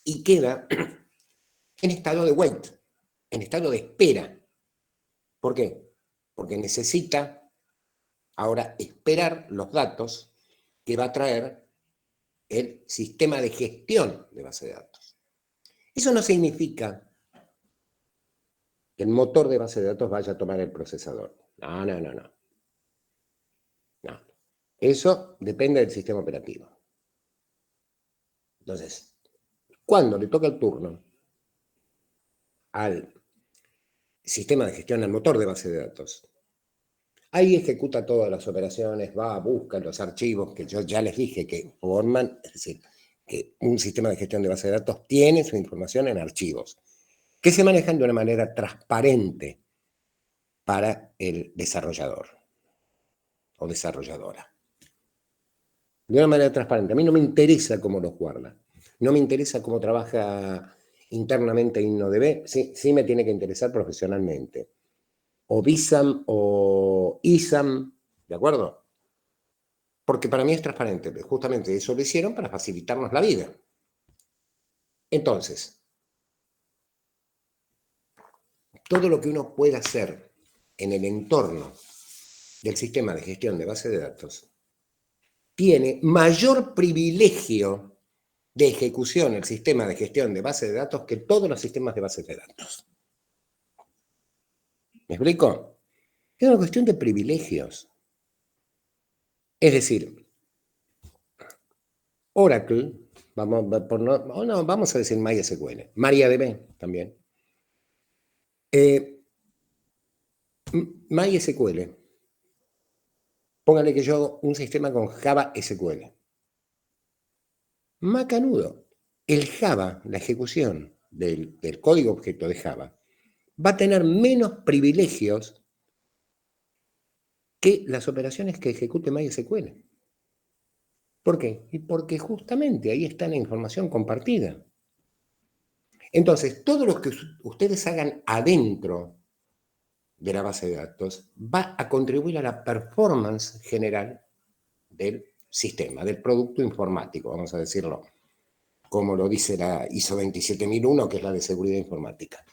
Y queda en estado de wait, en estado de espera. ¿Por qué? Porque necesita ahora esperar los datos que va a traer el sistema de gestión de base de datos. Eso no significa que el motor de base de datos vaya a tomar el procesador. No. Eso depende del sistema operativo. Entonces, cuando le toca el turno al sistema de gestión, al motor de base de datos, ahí ejecuta todas las operaciones, va, busca los archivos que yo ya les dije que forman, es decir, que un sistema de gestión de base de datos tiene su información en archivos, que se manejan de una manera transparente para el desarrollador o desarrolladora. De una manera transparente. A mí no me interesa cómo los guarda. No me interesa cómo trabaja internamente InnoDB. Sí me tiene que interesar profesionalmente. O BISAM o ISAM, ¿de acuerdo? Porque para mí es transparente. Justamente eso lo hicieron para facilitarnos la vida. Entonces, todo lo que uno pueda hacer en el entorno del sistema de gestión de base de datos tiene mayor privilegio de ejecución el sistema de gestión de base de datos que todos los sistemas de bases de datos. ¿Me explico? Es una cuestión de privilegios. Es decir, Oracle, Vamos a decir MySQL. MariaDB también. MySQL. Póngale que yo hago un sistema con Java SQL. Macanudo. El Java, la ejecución del código objeto de Java, va a tener menos privilegios que las operaciones que ejecute MySQL. ¿Por qué? Y porque justamente ahí está la información compartida. Entonces, todo lo que ustedes hagan adentro de la base de datos va a contribuir a la performance general del sistema, del producto informático, vamos a decirlo, como lo dice la ISO 27001, que es la de seguridad informática.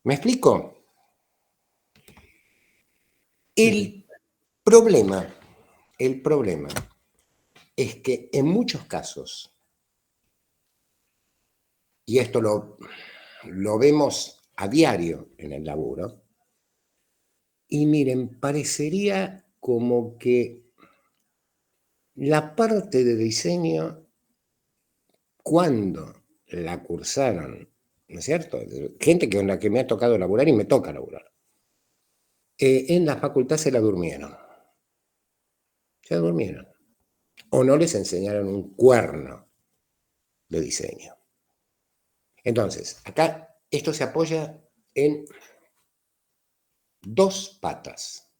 ¿Me explico? El problema es que en muchos casos, y esto lo vemos a diario en el laburo, y miren, parecería como que la parte de diseño, cuando la cursaron, ¿no es cierto? Gente con la que me ha tocado laburar y me toca laburar, en la facultad se la durmieron. Se la durmieron. O no les enseñaron un cuerno de diseño. Entonces, acá esto se apoya en dos patas.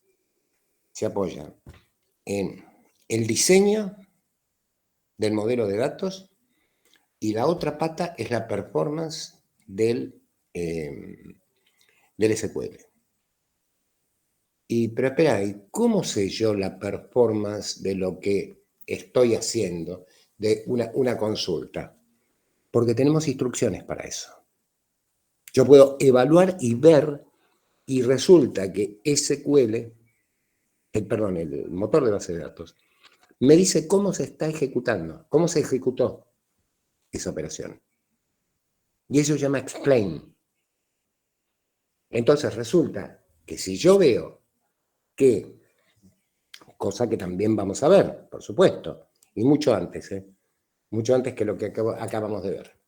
Se apoya en el diseño del modelo de datos y la otra pata es la performance del SQL. Pero espera, ¿y cómo sé yo la performance de lo que estoy haciendo, de una consulta? Porque tenemos instrucciones para eso. Yo puedo evaluar y ver, y resulta que SQL, el motor de base de datos, me dice cómo se está ejecutando, cómo se ejecutó esa operación. Y eso se llama explain. Entonces resulta que si yo veo que, cosa que también vamos a ver, por supuesto, y mucho antes que lo que acabamos de ver,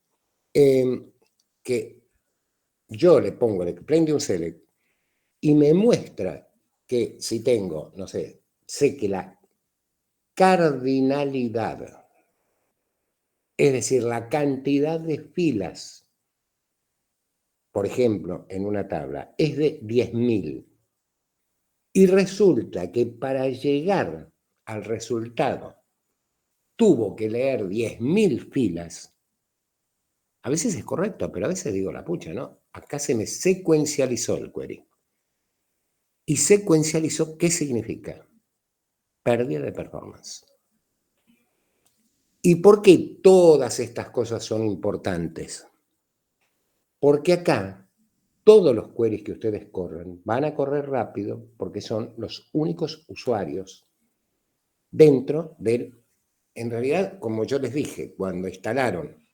que yo le pongo el explain de un select y me muestra que si tengo, no sé que la cardinalidad, es decir, la cantidad de filas, por ejemplo, en una tabla, es de 10.000. Y resulta que para llegar al resultado tuvo que leer 10.000 filas. A veces es correcto, pero a veces digo la pucha, ¿no? Acá se me secuencializó el query. ¿Y secuencializó qué significa? Pérdida de performance. ¿Y por qué todas estas cosas son importantes? Porque acá todos los queries que ustedes corren van a correr rápido porque son los únicos usuarios dentro del... En realidad, como yo les dije, cuando instalaron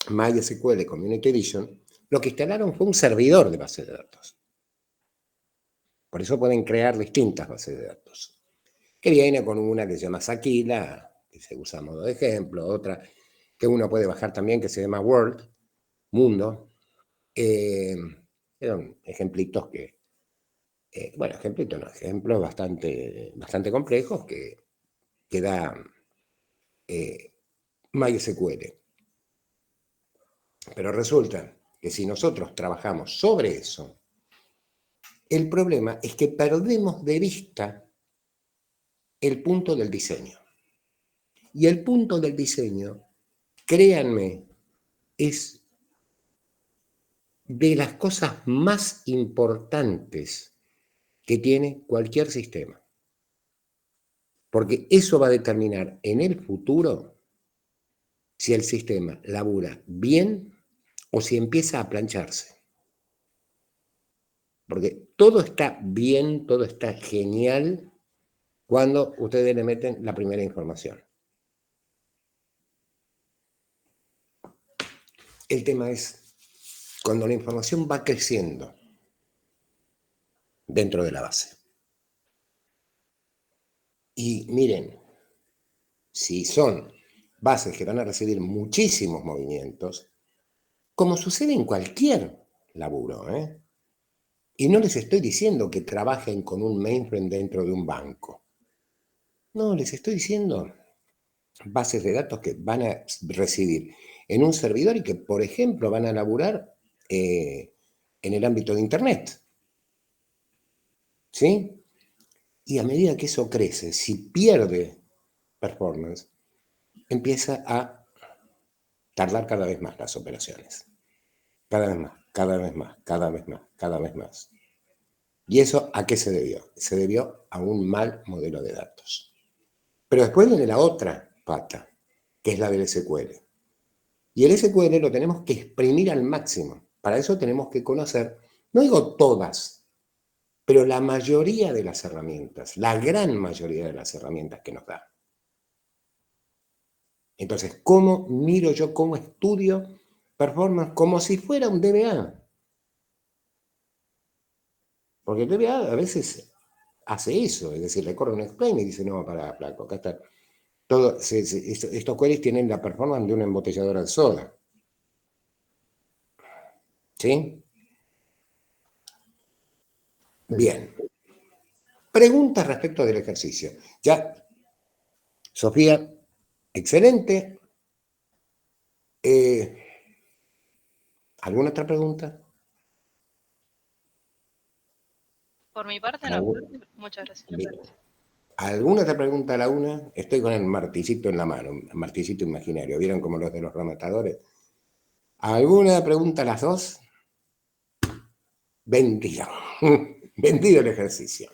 MySQL Community Edition, lo que instalaron fue un servidor de base de datos. Por eso pueden crear distintas bases de datos. Que viene con una que se llama Sakila, que se usa a modo de ejemplo, otra que uno puede bajar también que se llama World, Mundo. Eran ejemplitos que, ejemplos bastante complejos que da MySQL. Pero resulta que si nosotros trabajamos sobre eso, el problema es que perdemos de vista el punto del diseño. Y el punto del diseño, créanme, es de las cosas más importantes que tiene cualquier sistema. Porque eso va a determinar en el futuro si el sistema labura bien o si empieza a plancharse. Porque todo está bien, todo está genial cuando ustedes le meten la primera información. El tema es cuando la información va creciendo dentro de la base. Y miren, si son bases que van a recibir muchísimos movimientos, como sucede en cualquier laburo, ¿eh? Y no les estoy diciendo que trabajen con un mainframe dentro de un banco. No, les estoy diciendo bases de datos que van a recibir en un servidor y que, por ejemplo, van a laburar en el ámbito de Internet. ¿Sí? Y a medida que eso crece, si pierde performance, empieza a tardar cada vez más las operaciones. Cada vez más, cada vez más, cada vez más, cada vez más. ¿Y eso a qué se debió? Se debió a un mal modelo de datos. Pero después viene la otra pata, que es la del SQL. Y el SQL lo tenemos que exprimir al máximo. Para eso tenemos que conocer, no digo todas, pero la mayoría de las herramientas, la gran mayoría de las herramientas que nos da. Entonces, ¿cómo miro yo, cómo estudio performance? Como si fuera un DBA. Porque el DBA a veces hace eso, es decir, le corre un explain y dice, no, para, flaco, acá está. Estos queries tienen la performance de una embotelladora de soda. ¿Sí? Bien. Preguntas respecto del ejercicio. Ya, Sofía, excelente. ¿Alguna otra pregunta? Por mi parte, no. Muchas gracias. Bien. ¿Alguna otra pregunta a la una? Estoy con el martillicito en la mano, martillicito imaginario. ¿Vieron como los de los rematadores? ¿Alguna pregunta a las dos? Vendido. Vendido el ejercicio.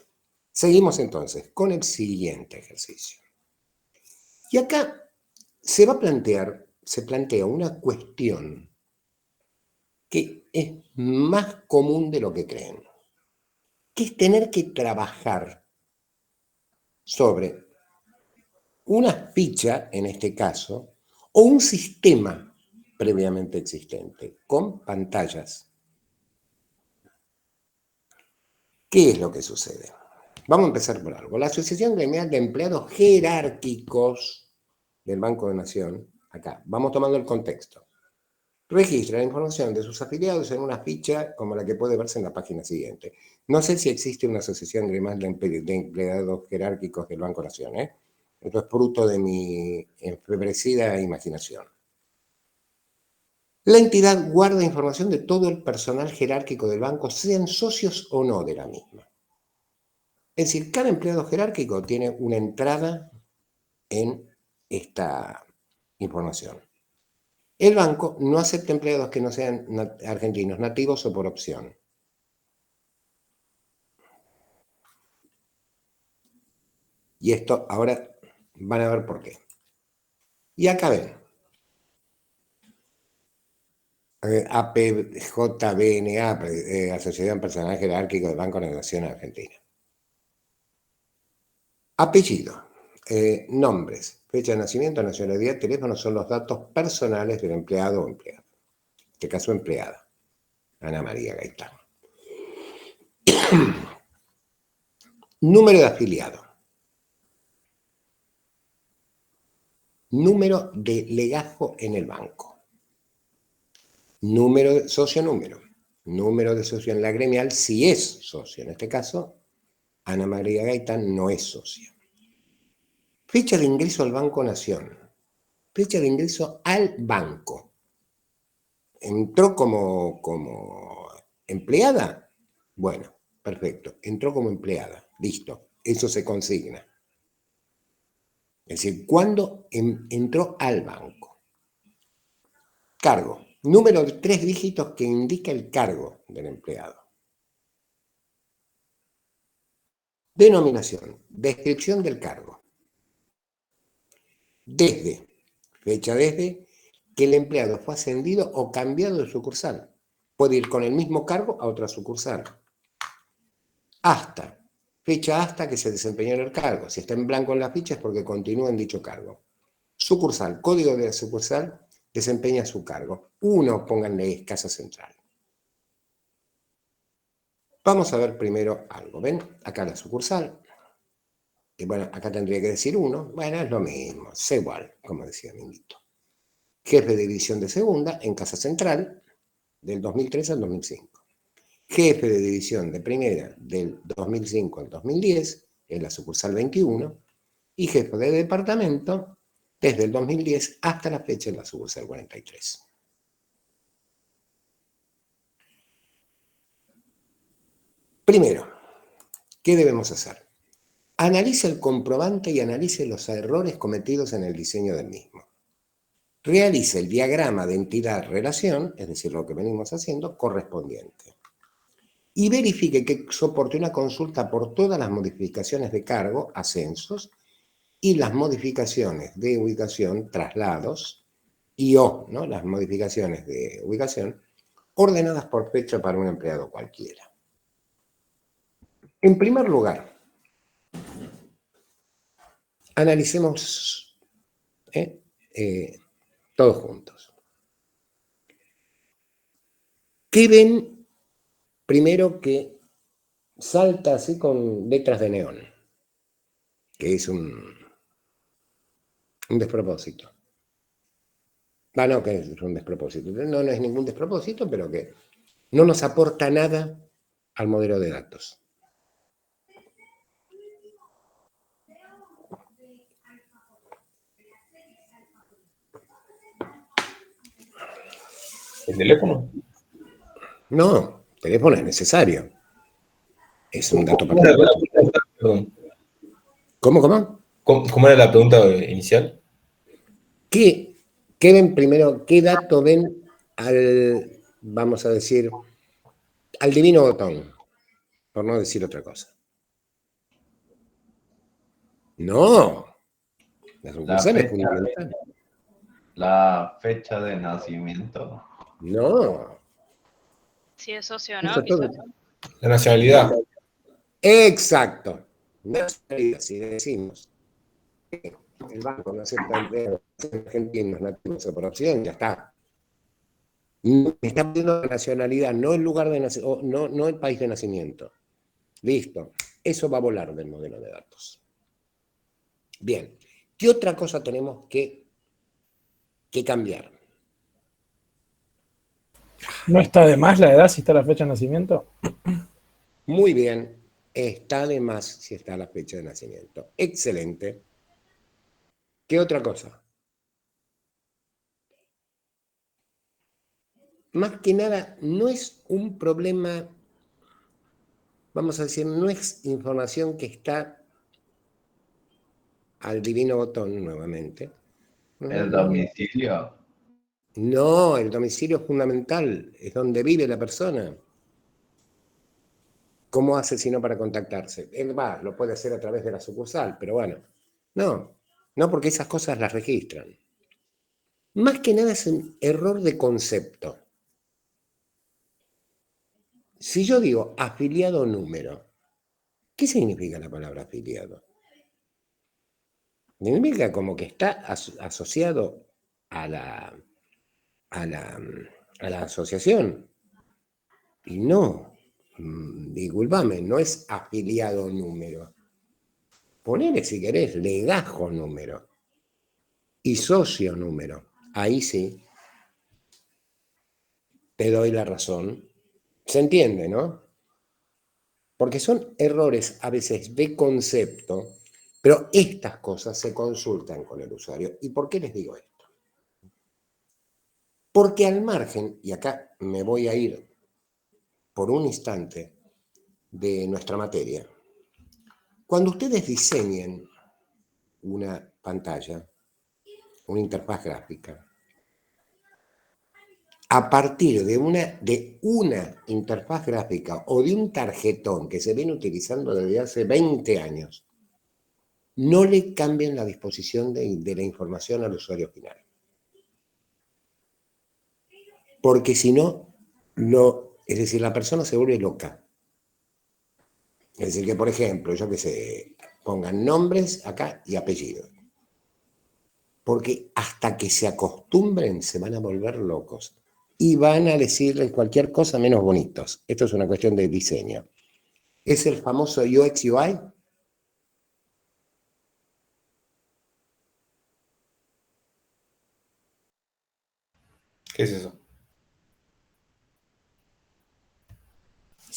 Seguimos entonces con el siguiente ejercicio. Y acá se plantea una cuestión que es más común de lo que creen, que es tener que trabajar sobre una ficha, en este caso, o un sistema previamente existente, con pantallas. ¿Qué es lo que sucede? Vamos a empezar por algo. La Asociación Gremial de Empleados Jerárquicos del Banco de Nación, acá, vamos tomando el contexto, registra la información de sus afiliados en una ficha como la que puede verse en la página siguiente. No sé si existe una Asociación Gremial de Empleados Jerárquicos del Banco de Nación, ¿eh? Esto es fruto de mi enfebrecida imaginación. La entidad guarda información de todo el personal jerárquico del banco, sean socios o no de la misma. Es decir, cada empleado jerárquico tiene una entrada en esta información. El banco no acepta empleados que no sean argentinos, nativos o por opción. Y esto ahora van a ver por qué. Y acá ven. APJBNA, Asociación Personal Jerárquico del Banco de la Nación Argentina. Apellido, nombres, fecha de nacimiento, nacionalidad, teléfono son los datos personales del empleado o empleada. En este caso, empleada. Ana María Gaitán. Número de afiliado. Número de legajo en el banco. Número de socio, número de socio en la gremial, si es socio. En este caso, Ana María Gaitán no es socia. Fecha de ingreso al Banco Nación. Fecha de ingreso al banco. ¿Entró como empleada? Bueno, perfecto. Entró como empleada. Listo. Eso se consigna. Es decir, ¿cuándo entró al banco? Cargo. Número de 3 dígitos que indica el cargo del empleado. Denominación. Descripción del cargo. Desde. Fecha desde que el empleado fue ascendido o cambiado de sucursal. Puede ir con el mismo cargo a otra sucursal. Hasta. Fecha hasta que se desempeñó en el cargo. Si está en blanco en la ficha es porque continúa en dicho cargo. Sucursal. Código de la sucursal. Desempeña su cargo. 1, pónganle Casa Central. Vamos a ver primero algo. ¿Ven? Acá la sucursal. Y bueno, acá tendría que decir 1. Bueno, es lo mismo, es igual, como decía Minguito. Jefe de división de segunda en Casa Central, del 2003 al 2005. Jefe de división de primera del 2005 al 2010 en la sucursal 21 y jefe de departamento desde el 2010 hasta la fecha en la sucursal 43. Primero, ¿qué debemos hacer? Analice el comprobante y analice los errores cometidos en el diseño del mismo. Realice el diagrama de entidad-relación, es decir, lo que venimos haciendo, correspondiente. Y verifique que soporte una consulta por todas las modificaciones de cargo, ascensos, y las modificaciones de ubicación, traslados, ¿no? Las modificaciones de ubicación, ordenadas por fecha para un empleado cualquiera. En primer lugar, analicemos todos juntos. ¿Qué ven primero que salta así con letras de neón? Que es un despropósito. No, que es un despropósito. No es ningún despropósito, pero que no nos aporta nada al modelo de datos. ¿El teléfono? No, teléfono es necesario. Es un dato ¿Cómo era particular. perdón. ¿Cómo? ¿Cómo era la pregunta inicial? ¿Qué ven primero? ¿Qué dato ven al, vamos a decir, al divino botón? Por no decir otra cosa. No. La sucursal es fundamental. La fecha de nacimiento. No. Si es socio o Eso no, es todo. quizás. La nacionalidad. Exacto. Nacionalidad, si decimos que el banco no acepta empleados argentinos nativos por opción, ya está. Me está pidiendo la nacionalidad, no el lugar de nacimiento, no el país de nacimiento. Listo. Eso va a volar del modelo de datos. Bien. ¿Qué otra cosa tenemos que cambiar? ¿No está de más la edad si está la fecha de nacimiento? Muy bien. Está de más si está la fecha de nacimiento. Excelente. ¿Qué otra cosa? Más que nada, no es un problema, vamos a decir, no es información que está al divino botón nuevamente. El domicilio. No, el domicilio es fundamental, es donde vive la persona. ¿Cómo hace si no para contactarse? Él lo puede hacer a través de la sucursal, pero bueno, no porque esas cosas las registran. Más que nada es un error de concepto. Si yo digo afiliado número, ¿qué significa la palabra afiliado? Significa como que está asociado a la asociación. Y no, disculpame, no es afiliado número. Ponele si querés legajo número y socio número. Ahí sí te doy la razón. Se entiende, ¿no? Porque son errores a veces de concepto, pero estas cosas se consultan con el usuario. ¿Y por qué les digo esto? Porque al margen, y acá me voy a ir por un instante de nuestra materia, cuando ustedes diseñen una pantalla, una interfaz gráfica, a partir de una interfaz gráfica o de un tarjetón que se viene utilizando desde hace 20 años, no le cambien la disposición de la información al usuario final. Porque si no, es decir, la persona se vuelve loca. Es decir, que por ejemplo, yo qué sé, pongan nombres acá y apellidos. Porque hasta que se acostumbren se van a volver locos. Y van a decirles cualquier cosa menos bonitos. Esto es una cuestión de diseño. Es el famoso UX UI. ¿Qué es eso?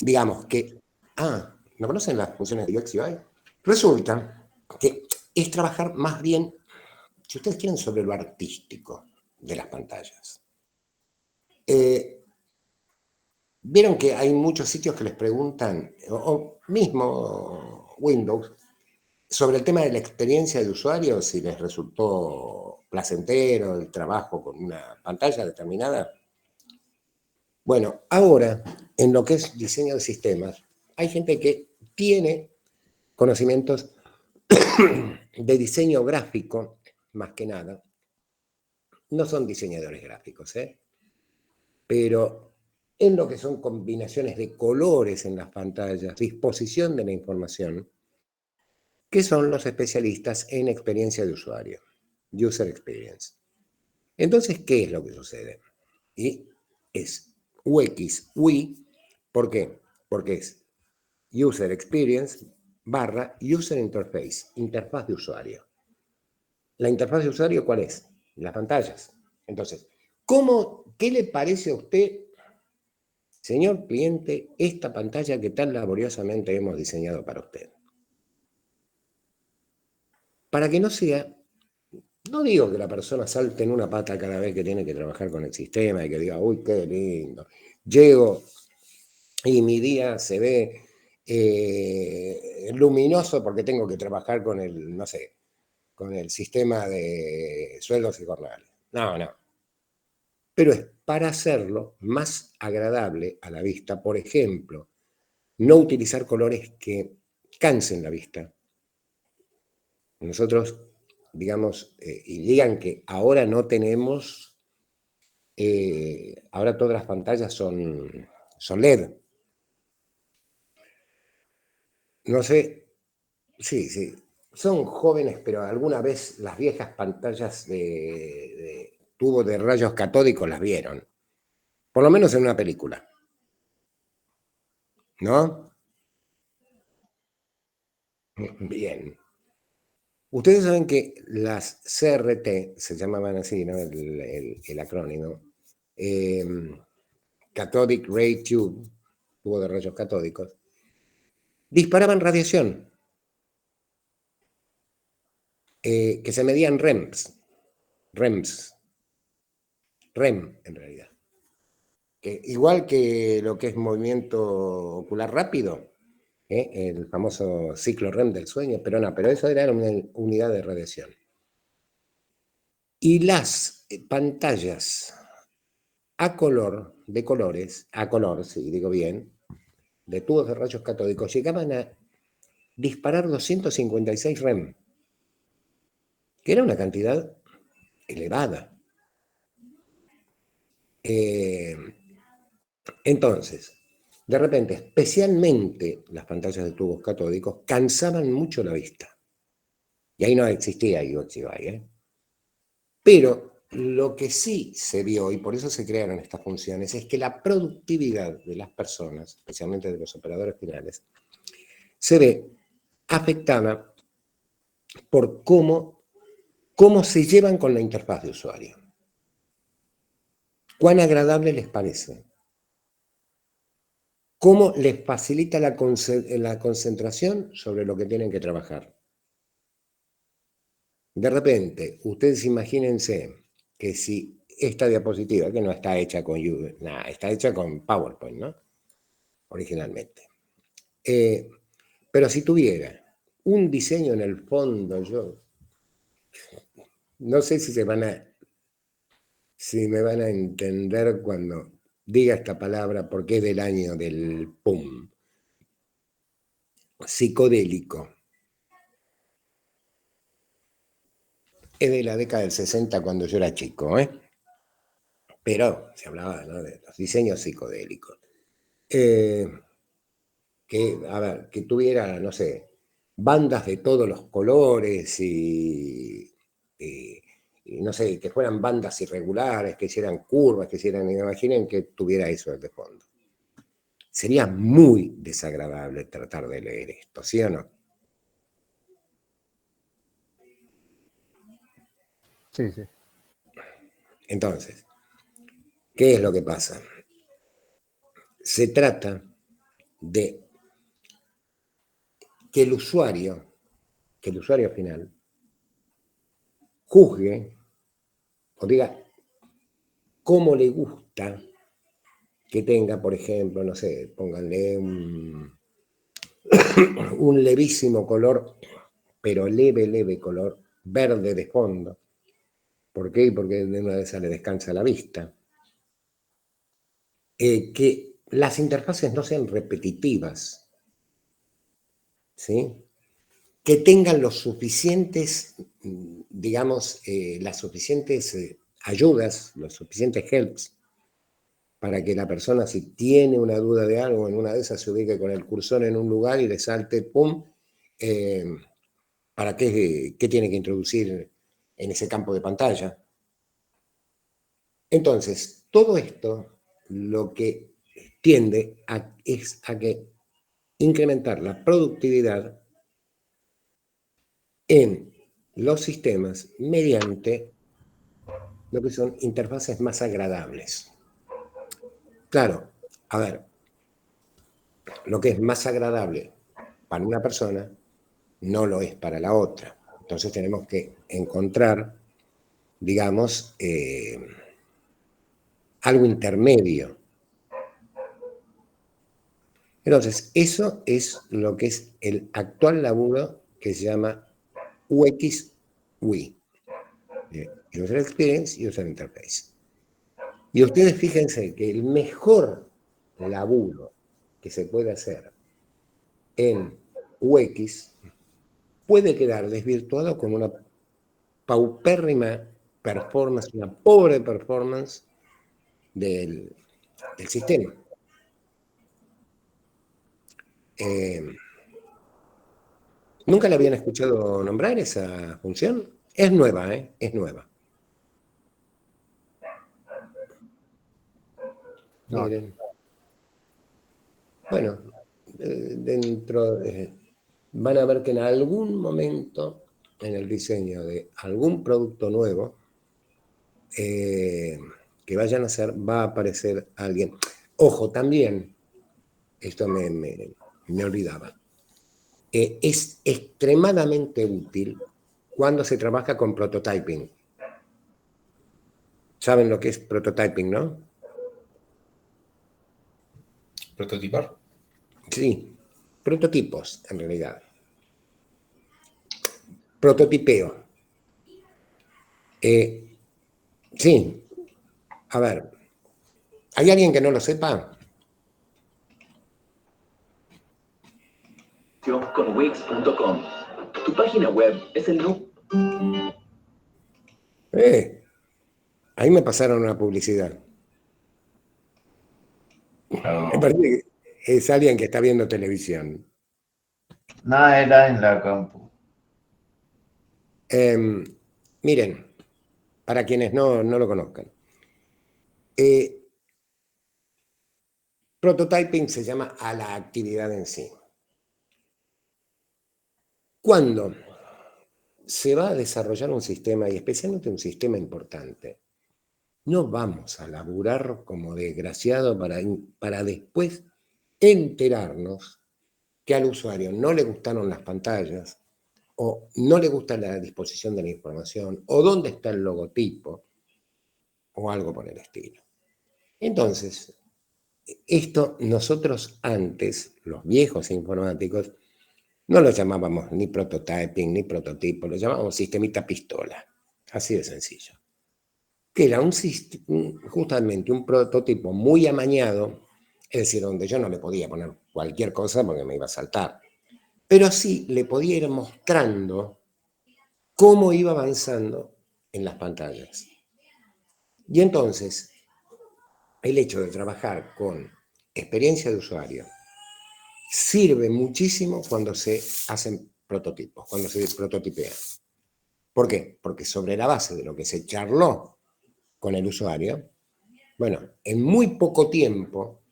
Digamos que, ¿no conocen las funciones de UX UI? Resulta que es trabajar más bien, si ustedes quieren, sobre lo artístico de las pantallas. Vieron que hay muchos sitios que les preguntan, o mismo Windows, sobre el tema de la experiencia de usuario, si les resultó placentero el trabajo con una pantalla determinada. Bueno, ahora, en lo que es diseño de sistemas, hay gente que tiene conocimientos de diseño gráfico, más que nada. No son diseñadores gráficos, pero en lo que son combinaciones de colores en las pantallas, disposición de la información, que son los especialistas en experiencia de usuario, user experience. Entonces, ¿qué es lo que sucede? Y es UX, UI, ¿por qué? Porque es user experience barra user interface, interfaz de usuario. ¿La interfaz de usuario cuál es? Las pantallas. Entonces, ¿qué le parece a usted, señor cliente, esta pantalla que tan laboriosamente hemos diseñado para usted? Para que no sea, no digo que la persona salte en una pata cada vez que tiene que trabajar con el sistema y que diga, uy, qué lindo. Llego y mi día se ve luminoso porque tengo que trabajar con el, no sé, con el sistema de sueldos y jornales. No, no. Pero es para hacerlo más agradable a la vista. Por ejemplo, no utilizar colores que cansen la vista. Nosotros, digamos, y digan que ahora no tenemos, ahora todas las pantallas son LED. No sé, sí, son jóvenes, pero alguna vez las viejas pantallas de tubo de rayos catódicos las vieron. Por lo menos en una película. ¿No? Bien. Ustedes saben que las CRT, se llamaban así, ¿no? El acrónimo, Cathodic Ray Tube, tubo de rayos catódicos, disparaban radiación, que se medían REM en realidad. Que igual que lo que es movimiento ocular rápido, el famoso ciclo REM del sueño, pero no, pero eso era una unidad de radiación. Y las pantallas a color, de colores, a color, si digo bien, de tubos de rayos catódicos, llegaban a disparar 256 REM, que era una cantidad elevada. Entonces, de repente, especialmente las pantallas de tubos catódicos cansaban mucho la vista. Y ahí no existía UX UI, Pero lo que sí se vio, y por eso se crearon estas funciones, es que la productividad de las personas, especialmente de los operadores finales, se ve afectada por cómo se llevan con la interfaz de usuario. Cuán agradable les parece. Cómo les facilita la concentración sobre lo que tienen que trabajar. De repente, ustedes imagínense que si esta diapositiva, que no está hecha con está hecha con PowerPoint, ¿no? Originalmente. Pero si tuviera un diseño en el fondo, yo no sé si me van a entender cuando diga esta palabra, porque es del año del PUM. Psicodélico. Es de la década del 60 cuando yo era chico, Pero se hablaba, ¿no?, de los diseños psicodélicos. Que tuviera, no sé, bandas de todos los colores y no sé, que fueran bandas irregulares, que hicieran curvas, que hicieran, imaginen que tuviera eso de fondo. Sería muy desagradable tratar de leer esto, ¿sí o no? Sí, sí. Entonces, ¿Qué es lo que pasa? Se trata de que el usuario final juzgue o diga cómo le gusta que tenga, por ejemplo, no sé, pónganle un levísimo color, pero leve color verde de fondo. ¿Por qué? Porque de una vez le descansa la vista. Que las interfaces no sean repetitivas, ¿sí? Que tengan los suficientes, digamos, las suficientes ayudas, los suficientes helps, para que la persona, si tiene una duda de algo, en una de esas se ubique con el cursor en un lugar y le salte, ¡pum!, para qué tiene que introducir en ese campo de pantalla. Entonces, todo esto lo que tiende es a que incrementar la productividad en los sistemas mediante lo que son interfaces más agradables. Claro, a ver, lo que es más agradable para una persona no lo es para la otra. Entonces tenemos que encontrar, digamos, algo intermedio. Entonces, eso es lo que es el actual laburo que se llama UX UI. User Experience, User Interface. Y ustedes fíjense que el mejor laburo que se puede hacer en UX puede quedar desvirtuado con una paupérrima performance, una pobre performance del sistema. ¿Nunca le habían escuchado nombrar esa función? Es nueva, ¿eh? Es nueva. No. Miren. Bueno, van a ver que en algún momento en el diseño de algún producto nuevo que vayan a hacer, va a aparecer alguien. Ojo, también, esto me olvidaba, es extremadamente útil cuando se trabaja con prototyping. ¿Saben lo que es prototyping, no? ¿Prototipar? Sí, prototipos, en realidad. Prototipeo. Sí, a ver, ¿hay alguien que no lo sepa? Con Wix.com. Tu página web es el Ahí me pasaron una publicidad. Me parece que es alguien que está viendo televisión. No, era en la compu. Miren, para quienes no lo conozcan, prototyping se llama a la actividad en sí. Cuando se va a desarrollar un sistema, y especialmente un sistema importante, no vamos a laburar como desgraciado para después enterarnos que al usuario no le gustaron las pantallas, o no le gusta la disposición de la información, o dónde está el logotipo, o algo por el estilo. Entonces, esto nosotros antes, los viejos informáticos, no lo llamábamos ni prototyping, ni prototipo, lo llamábamos sistemita pistola, así de sencillo. Que era justamente un prototipo muy amañado, es decir, donde yo no le podía poner cualquier cosa porque me iba a saltar, pero sí le podía ir mostrando cómo iba avanzando en las pantallas. Y entonces, el hecho de trabajar con experiencia de usuario sirve muchísimo cuando se hacen prototipos, cuando se prototipean. ¿Por qué? Porque sobre la base de lo que se charló con el usuario, bueno, en muy poco tiempo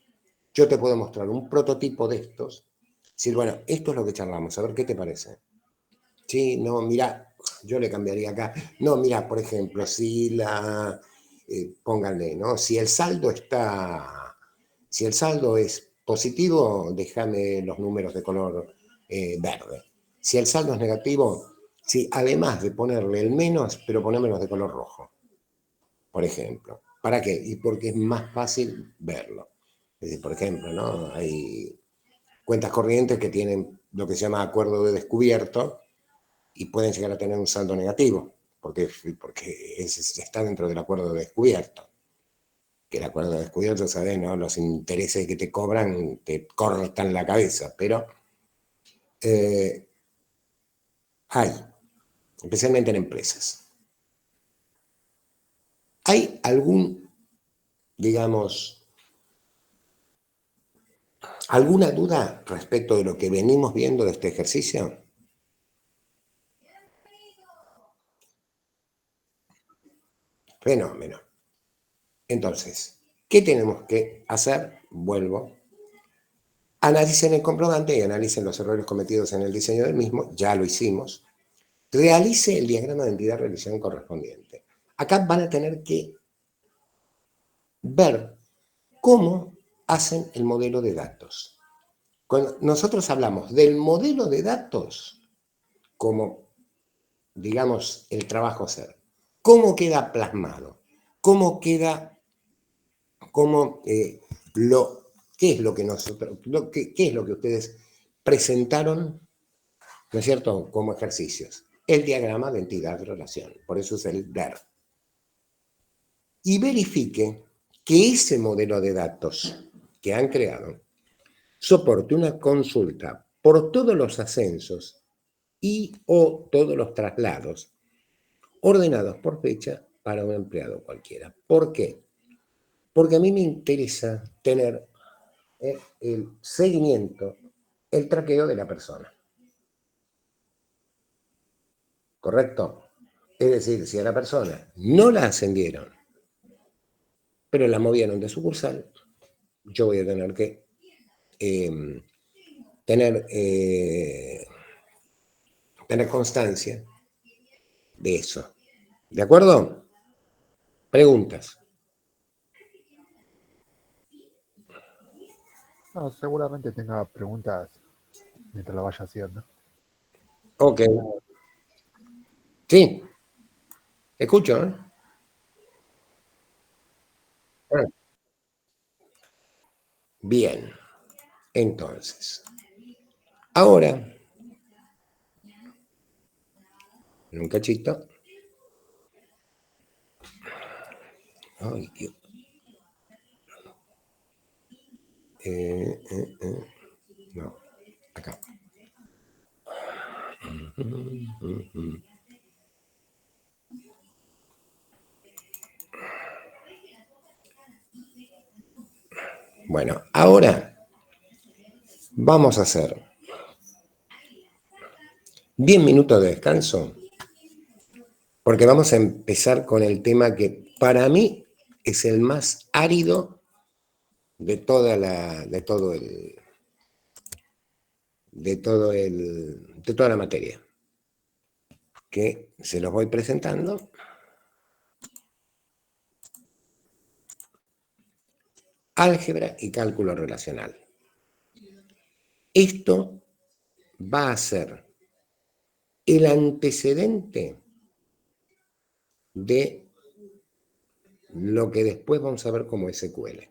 yo te puedo mostrar un prototipo de estos, decir, bueno, esto es lo que charlamos, a ver qué te parece. Sí, no, mira, yo le cambiaría acá. No, mira, por ejemplo, si pónganle, ¿no? Si el saldo es positivo, déjame los números de color verde. Si el saldo es negativo, sí, además de ponerle el menos, pero ponémelos de color rojo, por ejemplo. ¿Para qué? Y porque es más fácil verlo. Es decir, por ejemplo, ¿no? Hay cuentas corrientes que tienen lo que se llama acuerdo de descubierto y pueden llegar a tener un saldo negativo, porque está dentro del acuerdo de descubierto. Que el acuerdo de descubierto, ¿sabes? ¿No? Los intereses que te cobran te cortan la cabeza, pero hay, especialmente en empresas. ¿Hay algún, digamos, alguna duda respecto de lo que venimos viendo de este ejercicio? Fenómeno. Entonces, ¿qué tenemos que hacer? Vuelvo. Analicen el comprobante y analicen los errores cometidos en el diseño del mismo. Ya lo hicimos. Realice el diagrama de entidad-relación correspondiente. Acá van a tener que ver cómo hacen el modelo de datos. Cuando nosotros hablamos del modelo de datos como, digamos, el trabajo a hacer, ¿cómo queda plasmado? ¿Cómo queda, qué es lo que nosotros, qué es lo que ustedes presentaron, ¿no es cierto?, como ejercicios? El diagrama de entidad-relación, por eso es el DER. Y verifique que ese modelo de datos que han creado soporte una consulta por todos los ascensos y o todos los traslados ordenados por fecha para un empleado cualquiera. ¿Por qué? Porque a mí me interesa tener el seguimiento, el traqueo de la persona. ¿Correcto? Es decir, si a la persona no la ascendieron, pero la movieron de sucursal, yo voy a tener que tener constancia de eso. ¿De acuerdo? Preguntas. No, seguramente tenga preguntas mientras lo vaya haciendo. Ok. Sí. Escucho, ¿eh? Bien. Entonces, ahora, en un cachito. Ay, Dios. No, acá. Bueno, ahora vamos a hacer 10 minutos de descanso, porque vamos a empezar con el tema que para mí es el más árido de toda la materia, que se los voy presentando. Álgebra y cálculo relacional. Esto va a ser el antecedente de lo que después vamos a ver como SQL.